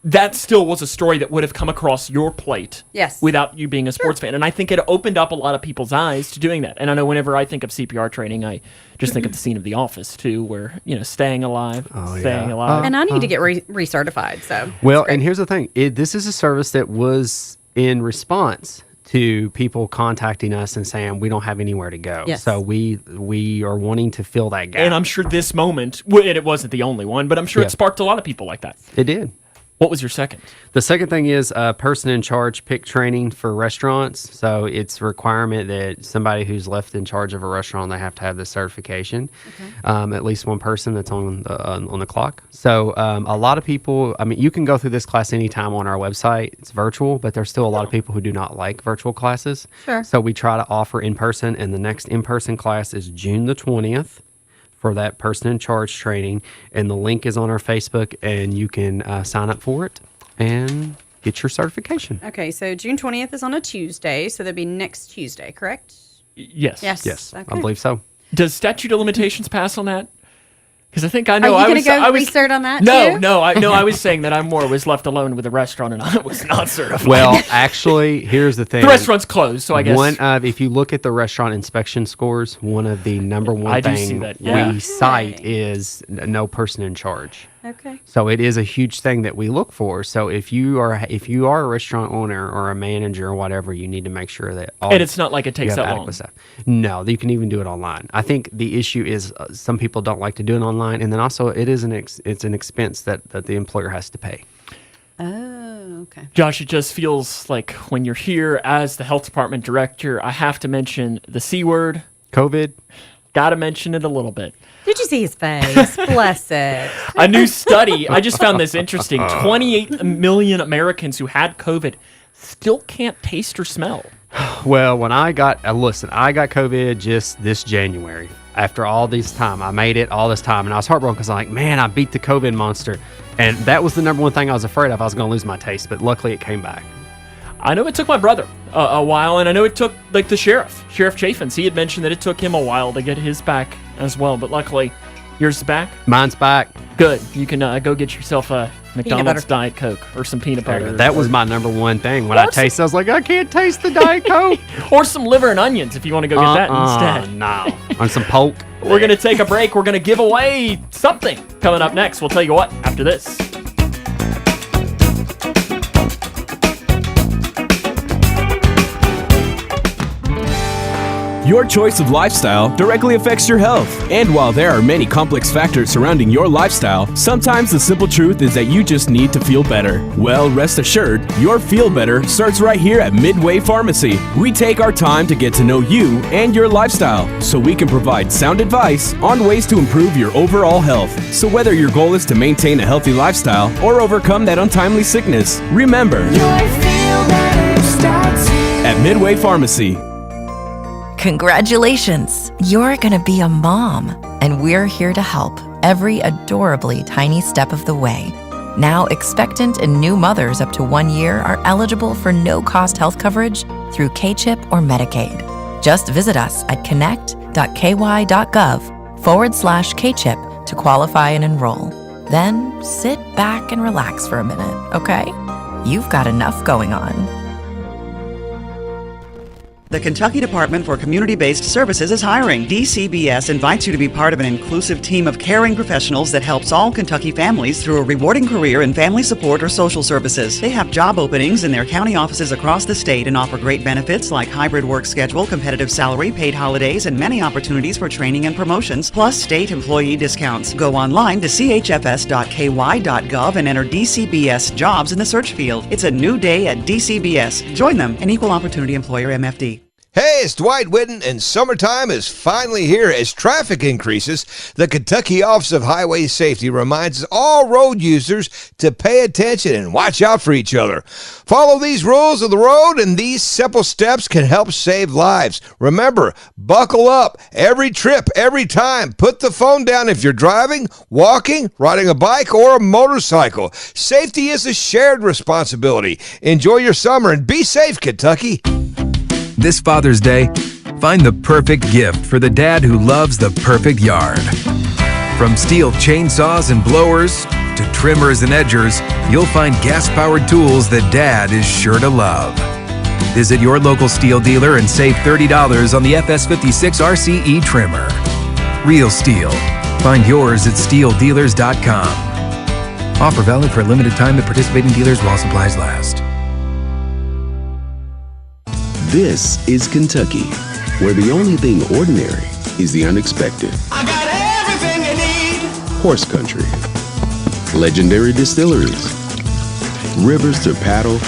That still was a story that would have come across your plate without you being a sports fan. And I think it opened up a lot of people's eyes to doing that. And I know whenever I think of CPR training, I just think of the scene of The Office, too, where, staying alive, staying alive. And I need to get recertified. So well, and here's the thing. This is a service that was in response to people contacting us and saying we don't have anywhere to go. Yes. So we are wanting to fill that gap. And I'm sure this moment, and it wasn't the only one, but I'm sure it sparked a lot of people like that. It did. What was your second? The second thing is person in charge pick training for restaurants. So it's a requirement that somebody who's left in charge of a restaurant, they have to have this certification. Okay. At least one person that's on the clock. So a lot of people, I mean, you can go through this class anytime on our website. It's virtual, but there's still a lot of people who do not like virtual classes. Sure. So we try to offer in person, and the next in-person class is June the 20th. For that person in charge training, and the link is on our Facebook, and you can sign up for it. and get your certification. Okay, so June 20th is on a Tuesday, so that'd be next Tuesday, correct? Yes. Yes, Okay. I believe so. Does statute of limitations pass on that? Because I think I know. Are you going to go research on that No, too? no, I was saying that I was left alone with the restaurant and I was not certified. Well, actually, here's the thing. The restaurant's closed, so I guess. If you look at the restaurant inspection scores, one of the number one I do see thing that, yeah. we cite is no person in charge. Okay. So it is a huge thing that we look for. So if you are a restaurant owner or a manager or whatever, you need to make sure that And it's not like it takes you have that adequate long. staff. No, you can even do it online. I think the issue is some people don't like to do it online, and then also it is it's an expense that the employer has to pay. Oh, okay. Josh, it just feels like when you're here as the health department director, I have to mention the C word. COVID. Got to mention it a little bit. Did you see his face? Bless it. A new study, I just found this interesting. 28 million Americans who had COVID still can't taste or smell. Well, when I got COVID just this January. After all this time, I made it all this time, and I was heartbroken because I'm like, man, I beat the COVID monster. And that was the number one thing I was afraid of. I was going to lose my taste, but luckily it came back. I know it took my brother a while, and I know it took like the Sheriff Chaffins. He had mentioned that it took him a while to get his back as well, but luckily yours is back. Mine's back. Good. You can go get yourself a McDonald's butter. Diet Coke or some peanut butter. That was my number one thing. When I tasted, I was like, I can't taste the Diet Coke. Or some liver and onions if you want to go get that instead. No. On some Polk. We're going to take a break. We're going to give away something coming up next. We'll tell you what after this. Your choice of lifestyle directly affects your health. And while there are many complex factors surrounding your lifestyle, sometimes the simple truth is that you just need to feel better. Well, rest assured, your feel better starts right here at Midway Pharmacy. We take our time to get to know you and your lifestyle so we can provide sound advice on ways to improve your overall health. So whether your goal is to maintain a healthy lifestyle or overcome that untimely sickness, remember, your feel better starts here at Midway Pharmacy. Congratulations! You're gonna be a mom, and we're here to help every adorably tiny step of the way. Now, expectant and new mothers up to 1 year are eligible for no-cost health coverage through K-CHIP or Medicaid. Just visit us at connect.ky.gov/K-CHIP to qualify and enroll. Then sit back and relax for a minute, okay? You've got enough going on. The Kentucky Department for Community-Based Services is hiring. DCBS invites you to be part of an inclusive team of caring professionals that helps all Kentucky families through a rewarding career in family support or social services. They have job openings in their county offices across the state and offer great benefits like hybrid work schedule, competitive salary, paid holidays, and many opportunities for training and promotions, plus state employee discounts. Go online to chfs.ky.gov and enter DCBS jobs in the search field. It's a new day at DCBS. Join them, an equal opportunity employer MFD. Hey, it's Dwight Whitten, and summertime is finally here. As traffic increases, the Kentucky Office of Highway Safety reminds all road users to pay attention and watch out for each other. Follow these rules of the road, and these simple steps can help save lives. Remember, buckle up every trip, every time. Put the phone down if you're driving, walking, riding a bike, or a motorcycle. Safety is a shared responsibility. Enjoy your summer and be safe, Kentucky. This Father's Day, find the perfect gift for the dad who loves the perfect yard. From steel chainsaws and blowers to trimmers and edgers, you'll find gas-powered tools that Dad is sure to love. Visit your local steel dealer and save $30 on the FS56 RCE trimmer. Real steel. Find yours at steeldealers.com. Offer valid for a limited time at participating dealers while supplies last. This is Kentucky, where the only thing ordinary is the unexpected. I got everything you need. Horse country, legendary distilleries, rivers to paddle,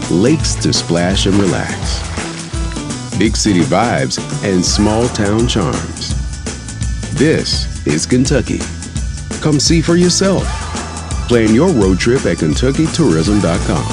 lakes to splash and relax, big city vibes and small town charms. This is Kentucky. Come see for yourself. Plan your road trip at KentuckyTourism.com.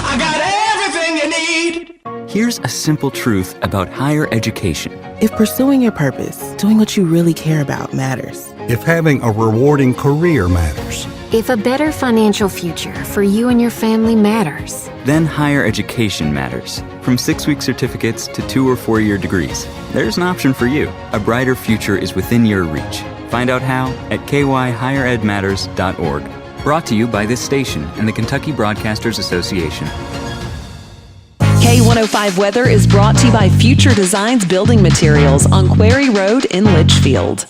I got everything you need. Here's a simple truth about higher education. If pursuing your purpose, doing what you really care about matters. If having a rewarding career matters. If a better financial future for you and your family matters, Then higher education matters. From 6-week certificates to 2 or 4-year degrees, there's an option for you. A brighter future is within your reach. Find out how at kyhigheredmatters.org. Brought to you by this station and the Kentucky Broadcasters Association. K105 Weather is brought to you by Future Designs Building Materials on Quarry Road in Litchfield.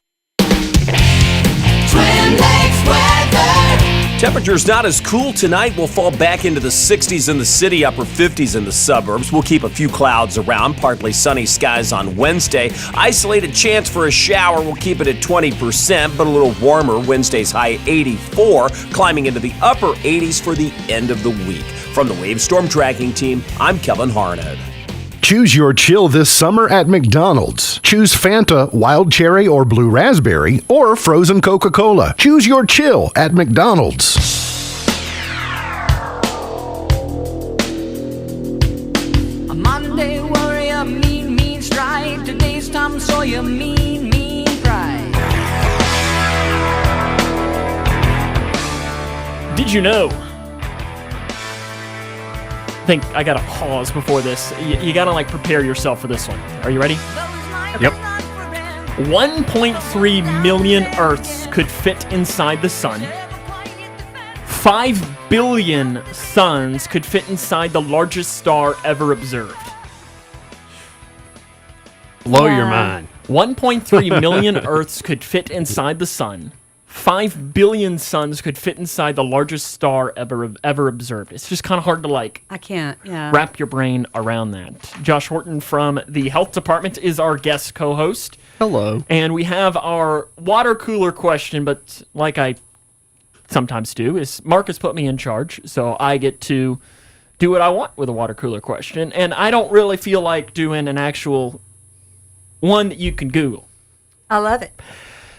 Temperatures not as cool tonight. We'll fall back into the 60s in the city, upper 50s in the suburbs. We'll keep a few clouds around, partly sunny skies on Wednesday. Isolated chance for a shower. We'll keep it at 20%, but a little warmer. Wednesday's high 84, climbing into the upper 80s for the end of the week. From the Wave Storm Tracking Team, I'm Kevin Harned. Choose your chill this summer at McDonald's. Choose Fanta, Wild Cherry, or Blue Raspberry, or frozen Coca-Cola. Choose your chill at McDonald's. A Monday warrior, mean strike. Today's Tom Sawyer, mean pride. Did you know? I think I gotta pause before this. You gotta prepare yourself for this one. Are you ready? Yep. 1.3 million Earths could fit inside the sun. 5 billion suns could fit inside the largest star ever observed. Blow your mind. 1.3 million Earths could fit inside the sun. 5 billion suns could fit inside the largest star ever observed. It's just kind of hard to I can't, yeah. wrap your brain around that. Josh Horton from the Health Department is our guest co-host. Hello. And we have our water cooler question, but like I sometimes do, is Mark has put me in charge, so I get to do what I want with a water cooler question. And I don't really feel like doing an actual one that you can Google. I love it.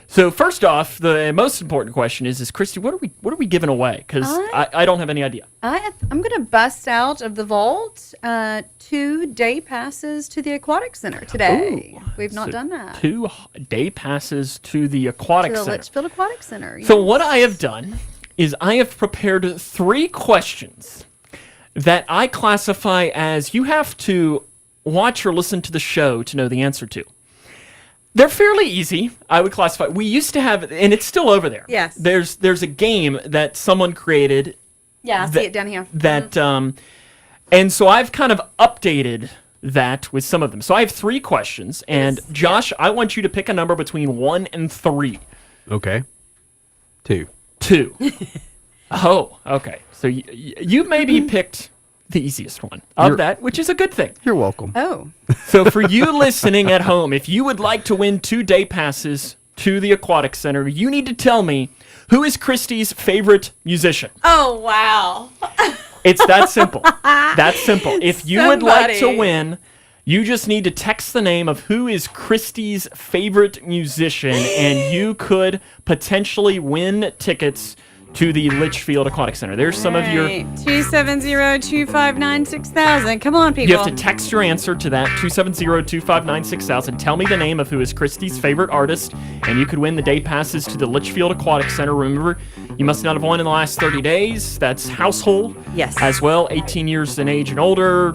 So first off, the most important question is Christy, what are we giving away? Because I don't have any idea. I'm going to bust out of the vault 2 day passes to the Aquatic Center today. Ooh, We've not done that. 2 day passes to the Aquatic to the Center. Litchfield Aquatic Center. So yes. what I have done is I have prepared 3 questions that I classify as you have to watch or listen to the show to know the answer to. They're fairly easy, I would classify. We used to have, and it's still over there. Yes. There's a game that someone created. Yeah, I see it down here. That, and so I've kind of updated that with some of them. So I have 3 questions, and Josh, I want you to pick a number between 1 and 3. Okay. 2. 2. Oh, okay. So you maybe picked the easiest one of that, which is a good thing. You're welcome. Oh. So for you listening at home, if you would like to win 2 day passes to the Aquatic Center, you need to tell me who is Christy's favorite musician. Oh, wow. It's that simple. That's simple. If you would like to Somebody. win, you just need to text the name of who is Christy's favorite musician, and you could potentially win tickets to the Litchfield Aquatic Center. There's some of your... 270-259-6000. Come on, people. You have to text your answer to that, 270-259-6000. Tell me the name of who is Christy's favorite artist, and you could win the day passes to the Litchfield Aquatic Center. Remember, you must not have won in the last 30 days. That's household. Yes. As well, 18 years in age and older.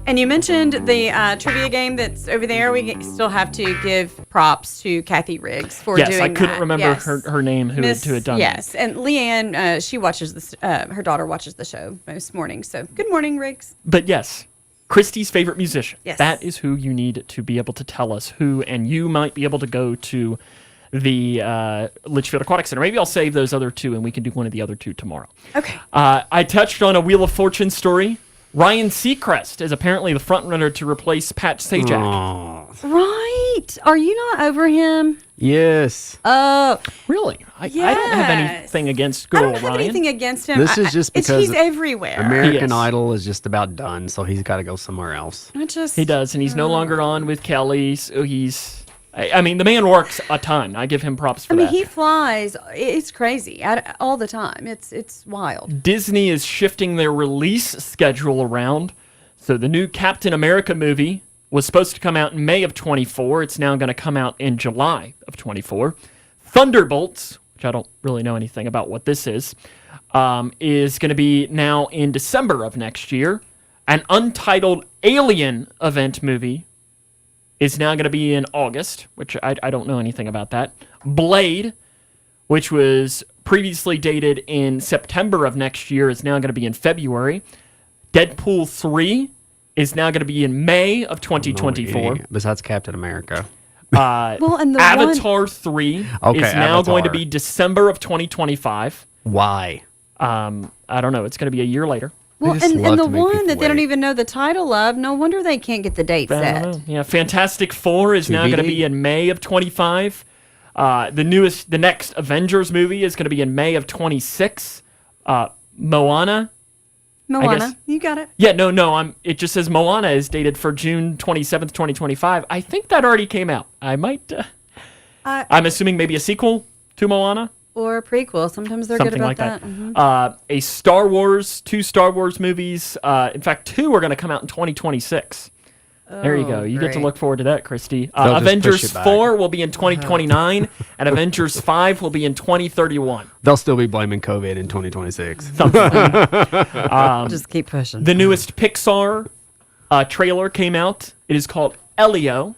And you mentioned the trivia game that's over there. We still have to give props to Kathy Riggs for doing that. Yes, I couldn't remember her name who had done yes. And Leanne, she watches this. Her daughter watches the show most mornings. So good morning, Riggs. But yes, Christy's favorite musician. Yes. That is who you need to be able to tell us who, and you might be able to go to the Litchfield Aquatic Center. Maybe I'll save those other 2, and we can do one of the other 2 tomorrow. Okay. I touched on a Wheel of Fortune story. Ryan Seacrest is apparently the front runner to replace Pat Sajak. Right. Are you not over him? Yes. Oh. Really? I don't have anything against good I old don't have Ryan. anything against him. This is just because he's everywhere. American Idol is just about done, so he's got to go somewhere else. He does, and he's no longer on with Kelly, so he's... I mean, the man works a ton. I give him props for that. he flies. It's crazy all the time. It's wild. Disney is shifting their release schedule around. So the new Captain America movie was supposed to come out in May of 24. It's now going to come out in July of 24. Thunderbolts, which I don't really know anything about what this is going to be now in December of next year. An untitled Alien event movie is now going to be in August, which I don't know anything about that. Blade, which was previously dated in September of next year, is now going to be in February. Deadpool 3 is now going to be in May of 2024. Besides Captain America. And the Avatar 3 is now Avatar. going to be December of 2025. Why? I don't know. It's going to be a year later. Well, and the one that they don't even know the title of, no wonder they can't get the date I set. don't know. Yeah, Fantastic Four is now going to be in May of 25. The next Avengers movie is going to be in May of 26. Moana. You got it. Yeah, no. It just says Moana is dated for June 27th, 2025. I think that already came out. I might. I'm assuming maybe a sequel to Moana. Or a prequel. Sometimes they're Something good like about that. Mhm. Two Star Wars movies. In fact, 2 are going to come out in 2026. There you go. You get to great. look forward to that, Christy. They'll just push Avengers it back. 4 will be in 2029, and Avengers 5 will be in 2031. They'll still be blaming COVID in 2026. Just keep pushing. The newest Pixar trailer came out. It is called Elio.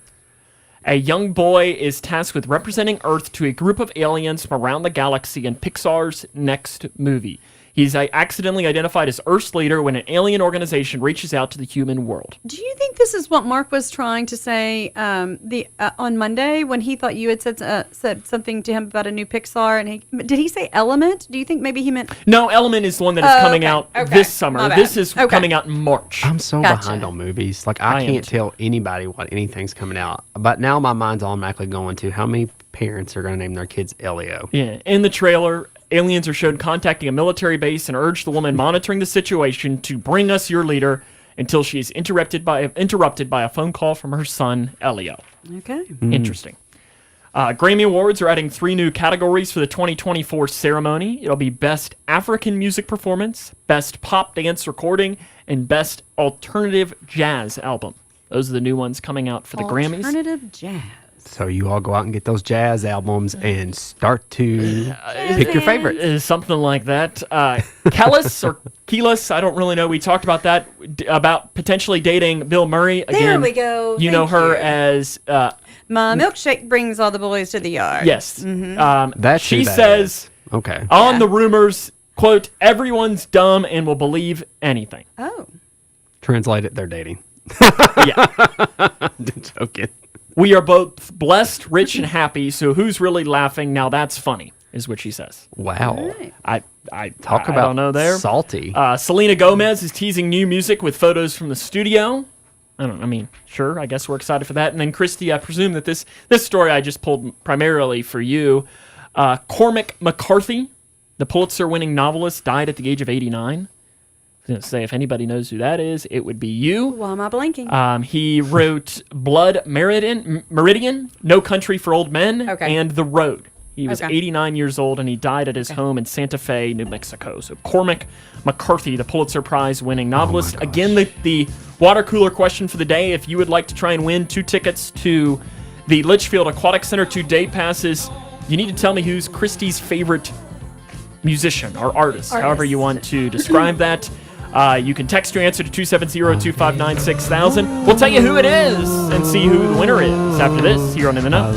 A young boy is tasked with representing Earth to a group of aliens from around the galaxy in Pixar's next movie. He's accidentally identified as Earth's leader when an alien organization reaches out to the human world. Do you think this is what Mark was trying to say on Monday when he thought you had said something to him about a new Pixar? And did he say Element? Do you think maybe he meant? No, Element is the one that is coming out this summer. My bad. This is coming out in March. I'm so behind on movies. Like, I I am can't tell anybody what anything's coming out. But now my mind's automatically going to how many parents are going to name their kids Elio. Yeah, in the trailer, aliens are shown contacting a military base and urge the woman monitoring the situation to bring us your leader until she is interrupted by a phone call from her son, Elio. Okay. Interesting. Grammy Awards are adding 3 new categories for the 2024 ceremony. It'll be Best African Music Performance, Best Pop Dance Recording, and Best Alternative Jazz Album. Those are the new ones coming out for the Grammys. Alternative jazz. So you all go out and get those jazz albums and start to pick your favorite. Something like that. Kellis or Keelis, I don't really know. We talked about that, about potentially dating Bill Murray. Again, There we go. You know Thank her you. as... My milkshake brings all the boys to the yard. yes. That's she who that says is. Okay. on the rumors, quote, everyone's dumb and will believe anything. Oh. Translate it, they're dating. Yeah. Joking. We are both blessed, rich, and happy, so who's really laughing? Now that's funny, is what she says. Wow. I Talk I about don't know there. salty. Selena Gomez is teasing new music with photos from the studio. Sure, I guess we're excited for that. And then, Christy, I presume that this story I just pulled primarily for you. Cormac McCarthy, the Pulitzer-winning novelist, died at the age of 89. I was going to say, if anybody knows who that is, it would be you. Why am I blinking? He wrote Blood Meridian, No Country for Old Men, and The Road. He was 89 years old, and he died at his home in Santa Fe, New Mexico. So Cormac McCarthy, the Pulitzer Prize-winning novelist. Again, the water cooler question for the day, if you would like to try and win 2 tickets to the Litchfield Aquatic Center 2 day passes, you need to tell me who's Christy's favorite musician or artist, however you want to describe that. You can text your answer to 270-259-6000. We'll tell you who it is and see who the winner is after this here on In the Know.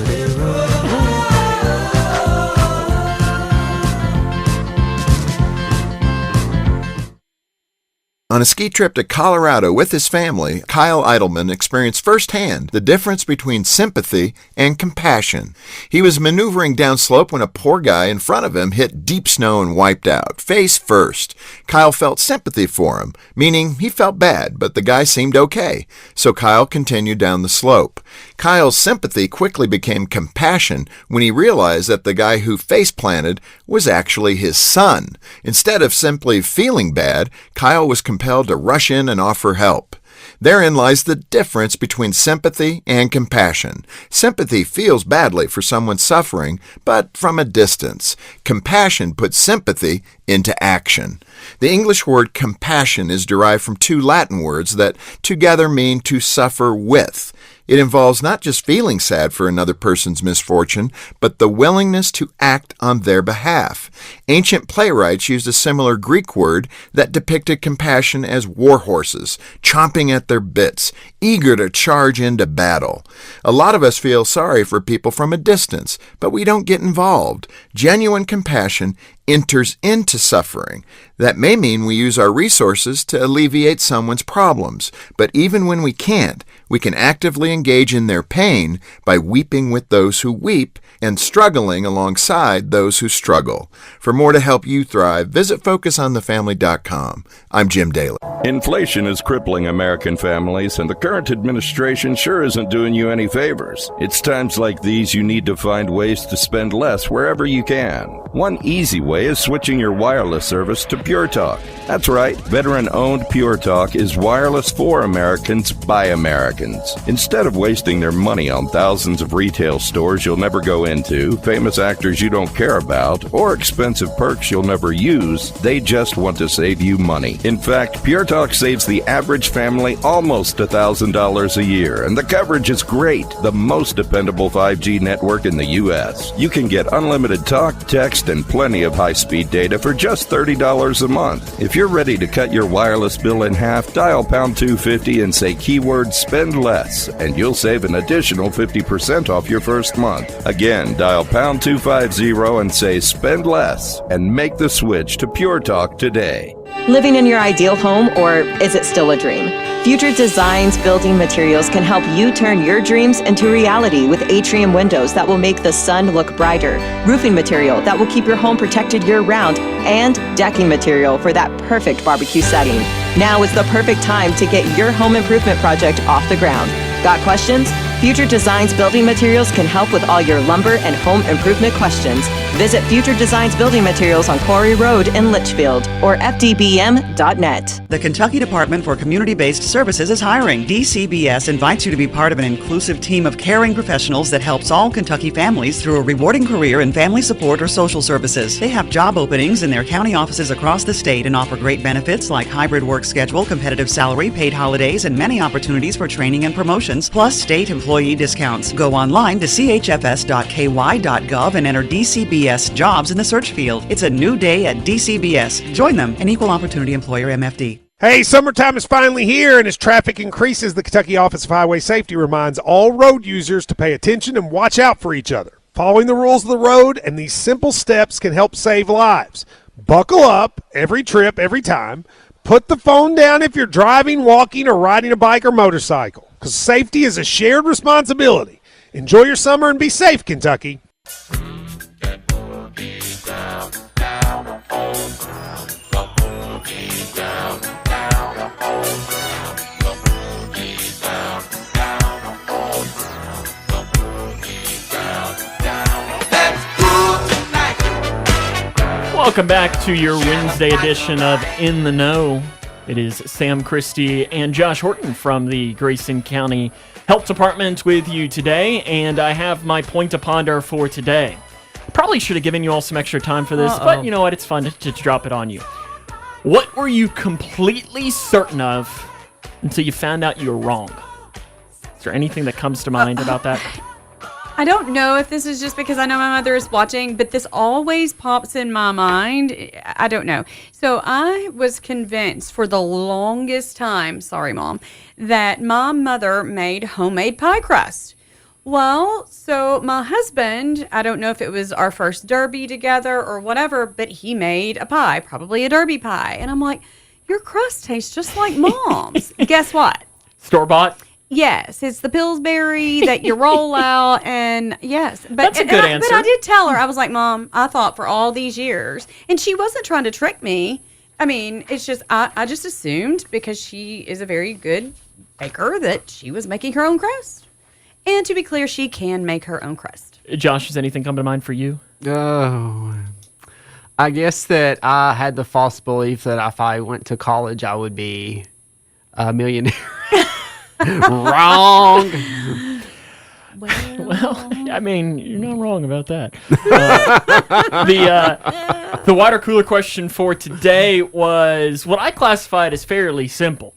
On a ski trip to Colorado with his family, Kyle Eidelman experienced firsthand the difference between sympathy and compassion. He was maneuvering downslope when a poor guy in front of him hit deep snow and wiped out, face first. Kyle felt sympathy for him, meaning he felt bad, but the guy seemed okay, so Kyle continued down the slope. Kyle's sympathy quickly became compassion when he realized that the guy who face-planted was actually his son. Instead of simply feeling bad, Kyle was compelled to rush in and offer help. Therein lies the difference between sympathy and compassion. Sympathy feels badly for someone suffering, but from a distance. Compassion puts sympathy into action. The English word compassion is derived from 2 Latin words that together mean to suffer with. It involves not just feeling sad for another person's misfortune, but the willingness to act on their behalf. Ancient playwrights used a similar Greek word that depicted compassion as war horses, chomping at their bits, eager to charge into battle. A lot of us feel sorry for people from a distance, but we don't get involved. Genuine compassion enters into suffering. That may mean we use our resources to alleviate someone's problems, but even when we can't, we can actively engage in their pain by weeping with those who weep and struggling alongside those who struggle. For more to help you thrive, visit FocusOnTheFamily.com. I'm Jim Daly. Inflation is crippling American families, and the current administration sure isn't doing you any favors. It's times like these you need to find ways to spend less wherever you can. One easy way is switching your wireless service to Pure Talk. That's right, veteran-owned Pure Talk is wireless for Americans by Americans. Instead of wasting their money on thousands of retail stores you'll never go into, famous actors you don't care about, or expensive perks you'll never use, they just want to save you money. In fact, Pure Talk saves the average family almost $1,000 a year, and the coverage is great, the most dependable 5G network in the U.S. You can get unlimited talk, text, and plenty of high-speed data for just $30 a month. If you're ready to cut your wireless bill in half, dial pound 250 and say keyword spend less, and you'll save an additional 50% off your first month. Again, dial pound 250 and say spend less, and make the switch to Pure Talk today. Living in your ideal home, or is it still a dream? Future Designs Building Materials can help you turn your dreams into reality with atrium windows that will make the sun look brighter, roofing material that will keep your home protected year-round, and decking material for that perfect barbecue setting. Now is the perfect time to get your home improvement project off the ground. Got questions? Future Designs Building Materials can help with all your lumber and home improvement questions. Visit Future Designs Building Materials on Quarry Road in Litchfield or fdbm.net. The Kentucky Department for Community-Based Services is hiring. DCBS invites you to be part of an inclusive team of caring professionals that helps all Kentucky families through a rewarding career in family support or social services. They have job openings in their county offices across the state and offer great benefits like hybrid work schedule, competitive salary, paid holidays, and many opportunities for training and promotions, plus state employee discounts. Go online to chfs.ky.gov and enter DCBS jobs in the search field. It's a new day at DCBS. Join them, an equal opportunity employer MFD. Hey, summertime is finally here, and as traffic increases, the Kentucky Office of Highway Safety reminds all road users to pay attention and watch out for each other. Following the rules of the road and these simple steps can help save lives. Buckle up every trip, every time. Put the phone down if you're driving, walking, or riding a bike or motorcycle, because safety is a shared responsibility. Enjoy your summer and be safe, Kentucky. Welcome back to your Wednesday edition of In the Know. It is Sam Christie and Josh Horton from the Grayson County Health Department with you today, and I have my point to ponder for today. Probably should have given you all some extra time for this, but you know what? It's fun to drop it on you. What were you completely certain of until you found out you were wrong? Is there anything that comes to mind about that? I don't know if this is just because I know my mother is watching, but this always pops in my mind. I don't know. So I was convinced for the longest time, sorry, Mom, that my mother made homemade pie crust. Well, so my husband, I don't know if it was our first derby together or whatever, but he made a pie, probably a derby pie. And I'm like, your crust tastes just like Mom's. Guess what? Store-bought? Yes, it's the Pillsbury that you roll out, and yes. But, that's a good answer. But I did tell her, I was like, Mom, I thought for all these years, and she wasn't trying to trick me. I mean, it's just, I just assumed because she is a very good baker that she was making her own crust. And to be clear, she can make her own crust. Josh, does anything come to mind for you? Oh, I guess that I had the false belief that if I went to college, I would be a millionaire. Wrong. Well, I mean, you're not wrong about that. The water cooler question for today was what I classified as fairly simple.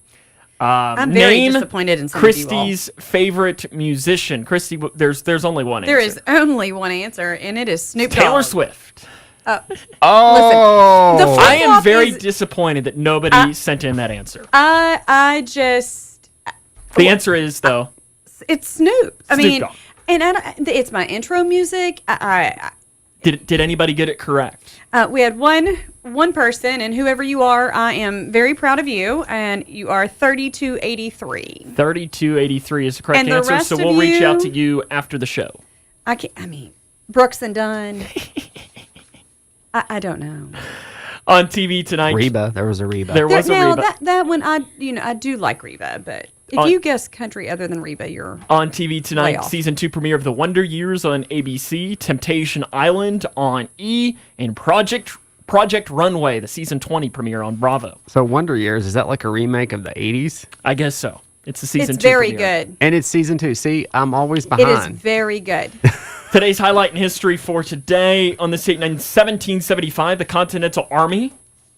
I'm very name disappointed in some of you all. Christy's favorite musician. Christy, there's only one There answer. is only one answer, and it is Snoop Dogg. Taylor Swift. Oh, Listen, the I am flip-flop very is- disappointed that nobody sent in that answer. I just The answer is, though, it's Snoop. I Snoop mean, Dogg. and it's my intro music. Did anybody get it correct? We had one person, and whoever you are, I am very proud of you, and you are 3283. 3283 is the correct And the answer, rest so of we'll reach out you- to you after the show. I mean, Brooks and Dunn. I don't know. On TV tonight, Reba. There was a Reba. There was a now, Reba. that one, I do like Reba, but if On- you guess country other than Reba, you're On TV way tonight, off. season 2 premiere of The Wonder Years on ABC, Temptation Island on E, and Project Runway, the season 20 premiere on Bravo. So Wonder Years, is that like a remake of the 80s? I guess so. It's the season It's 2 very premiere. good. And it's season 2. See, I'm always It behind. is very good. Today's highlight in history for today: on this date in 1775, the Continental Army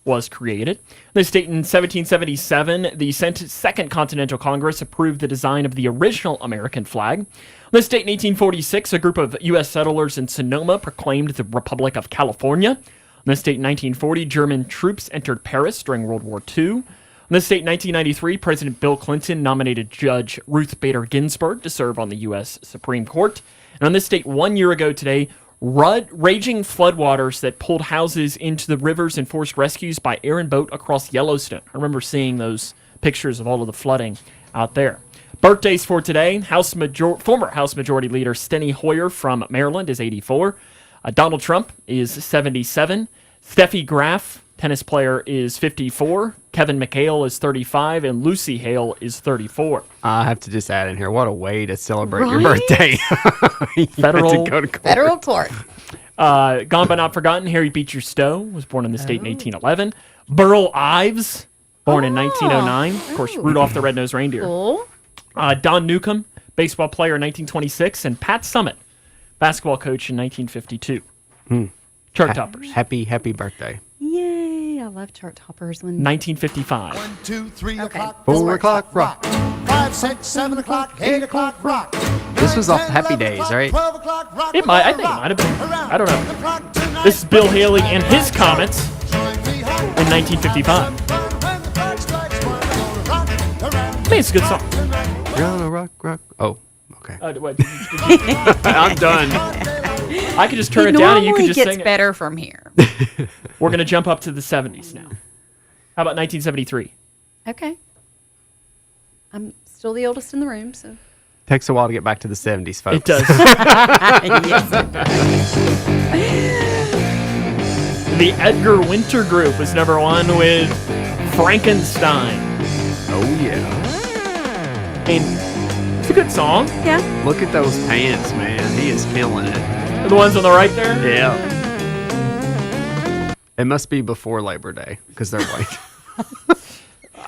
was created. On this date in 1777, the Second Continental Congress approved the design of the original American flag. On this date in 1846, a group of U.S. settlers in Sonoma proclaimed the Republic of California. On this date in 1940, German troops entered Paris during World War II. On this date in 1993, President Bill Clinton nominated Judge Ruth Bader Ginsburg to serve on the U.S. Supreme Court. And on this date 1 year ago today, raging floodwaters that pulled houses into the rivers and forced rescues by air and boat across Yellowstone. I remember seeing those pictures of all of the flooding out there. Birthdays for today: former House Majority Leader Steny Hoyer from Maryland is 84. Donald Trump is 77. Steffi Graf, tennis player, is 54. Kevin McHale is 35, and Lucy Hale is 34. I have to just add in here, what a way to celebrate your Right? birthday. You had to Federal- go to court. Federal court. Gone but not forgotten, Harry Beecher Stowe was born in this state in 1811. Burl Ives, born in 1909. Of course, Rudolph the Red-Nosed Reindeer. Cool. Don Newcomb, baseball player in 1926, and Pat Summitt, basketball coach in 1952. Chart toppers. Happy birthday. Yay! I love chart toppers when 1955. 2, 3 o'clock, 4 o'clock rock. 5, 6, 7 o'clock, 8 o'clock rock. This was off Happy Days, right? 12 o'clock rock. I think it might have been. I don't know. This is Bill Haley and his Comets in 1955. I mean, it's a good song. Gonna rock. Oh, okay. Wait, I'm done. I could just turn it it down and you could normally just gets sing it. better from here. We're going to jump up to the 70s now. How about 1973? Okay. I'm still the oldest in the room, so. Takes a while to get back to the 70s, folks. It does. Yes, it does. The Edgar Winter Group was number 1 with Frankenstein. Oh, yeah. And it's a good song. Yeah. Look at those pants, man. He is killing it. The ones on the right there? Yeah. It must be before Labor Day, because they're white.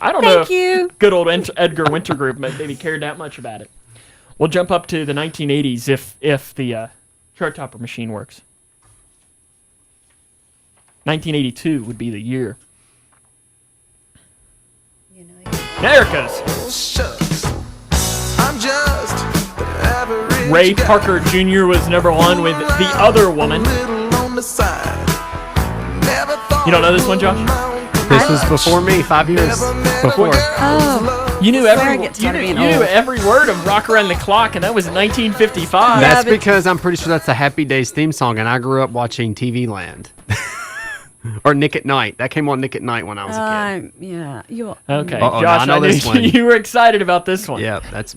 I don't know Thank you. if good old Edgar Winter Group maybe cared that much about it. We'll jump up to the 1980s if the chart topper machine works. 1982 would be the year. There it goes. Ray Parker Jr. was number 1 with The Other Woman. You don't know this one, Josh? This was before me, 5 years before. Oh. You knew Swear I every get you tired knew, of you being knew old. every word of Rock Around the Clock, and that was 1955. That's but- because I'm pretty sure that's the Happy Days theme song, and I grew up watching TV Land. Or Nick at Night. That came on Nick at Night when I was a kid. Yeah. You. Okay, Uh-oh, Josh, I know this one. you were excited about this one. Yeah, that's.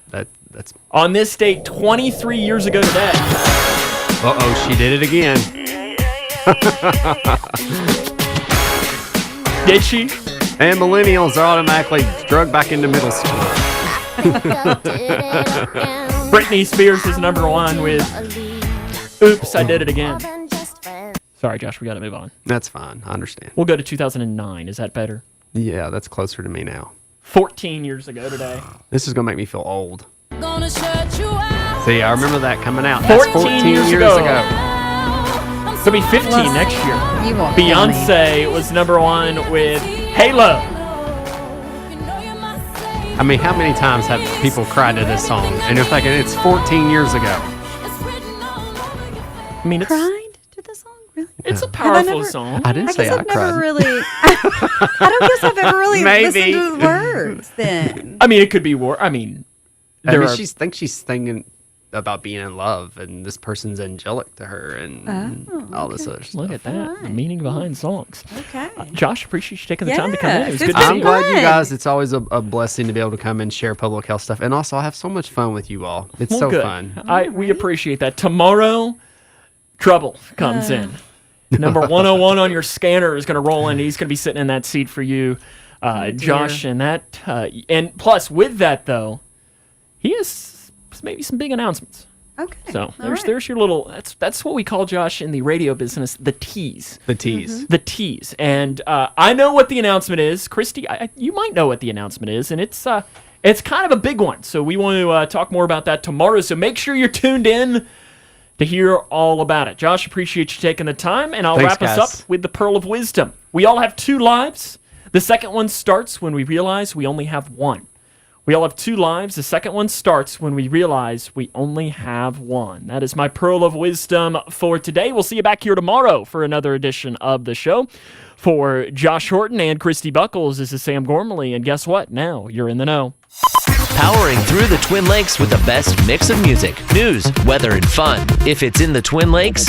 On this date, 23 years ago today. Uh-oh, she did it again. Did she? And millennials are automatically drugged back into middle school. Britney Spears is number 1 with Oops, I Did It Again. Sorry, Josh, we got to move on. That's fine. I understand. We'll go to 2009. Is that better? Yeah, that's closer to me now. 14 years ago today. This is going to make me feel old. See, I remember that coming out. 14 years ago. It'll be 15 Plus, next year. You won't kill me. Beyonce was number 1 with Halo. I mean, how many times have people cried to this song? And you're thinking it's 14 years ago. I mean, Cried to the song? Really? It's a Have powerful song. I didn't say guess I I've cried. never really. I don't guess I've ever really Maybe. listened to the words. Then I mean, it could be war. I mean, there are. she's thinking about being in love, and this person's angelic to her, and all this other stuff. Look at that. The meaning behind songs. Okay. Josh, appreciate you taking the time to come in. It was Yes, good it's to see I'm you. glad you guys. It's always a blessing to be able to come and share public health stuff, and also I have so much fun with you all. It's Well, so good. fun. We appreciate that. Tomorrow, Trouble comes in. Number 101 on your scanner is going to roll in. He's going to be sitting in that seat for you, Josh. And that, and plus with that though, he has maybe some big announcements. Okay. So there's your little. That's what we call, Josh, in the radio business, the tease. The tease. The tease. And I know what the announcement is, Christy. You might know what the announcement is, and it's kind of a big one. So we want to talk more about that tomorrow. So make sure you're tuned in to hear all about it. Josh, appreciate you taking the time, and I'll Thanks, wrap guys. us up with the Pearl of Wisdom. We all have 2 lives. The second one starts when we realize we only have one. We all have 2 lives. The second one starts when we realize we only have one. That is my Pearl of Wisdom for today. We'll see you back here tomorrow for another edition of the show. For Josh Horton and Christy Buckles, this is Sam Gormley, and guess what? Now you're in the know. Powering through the Twin Lakes with the best mix of music, news, weather, and fun. If it's in the Twin Lakes,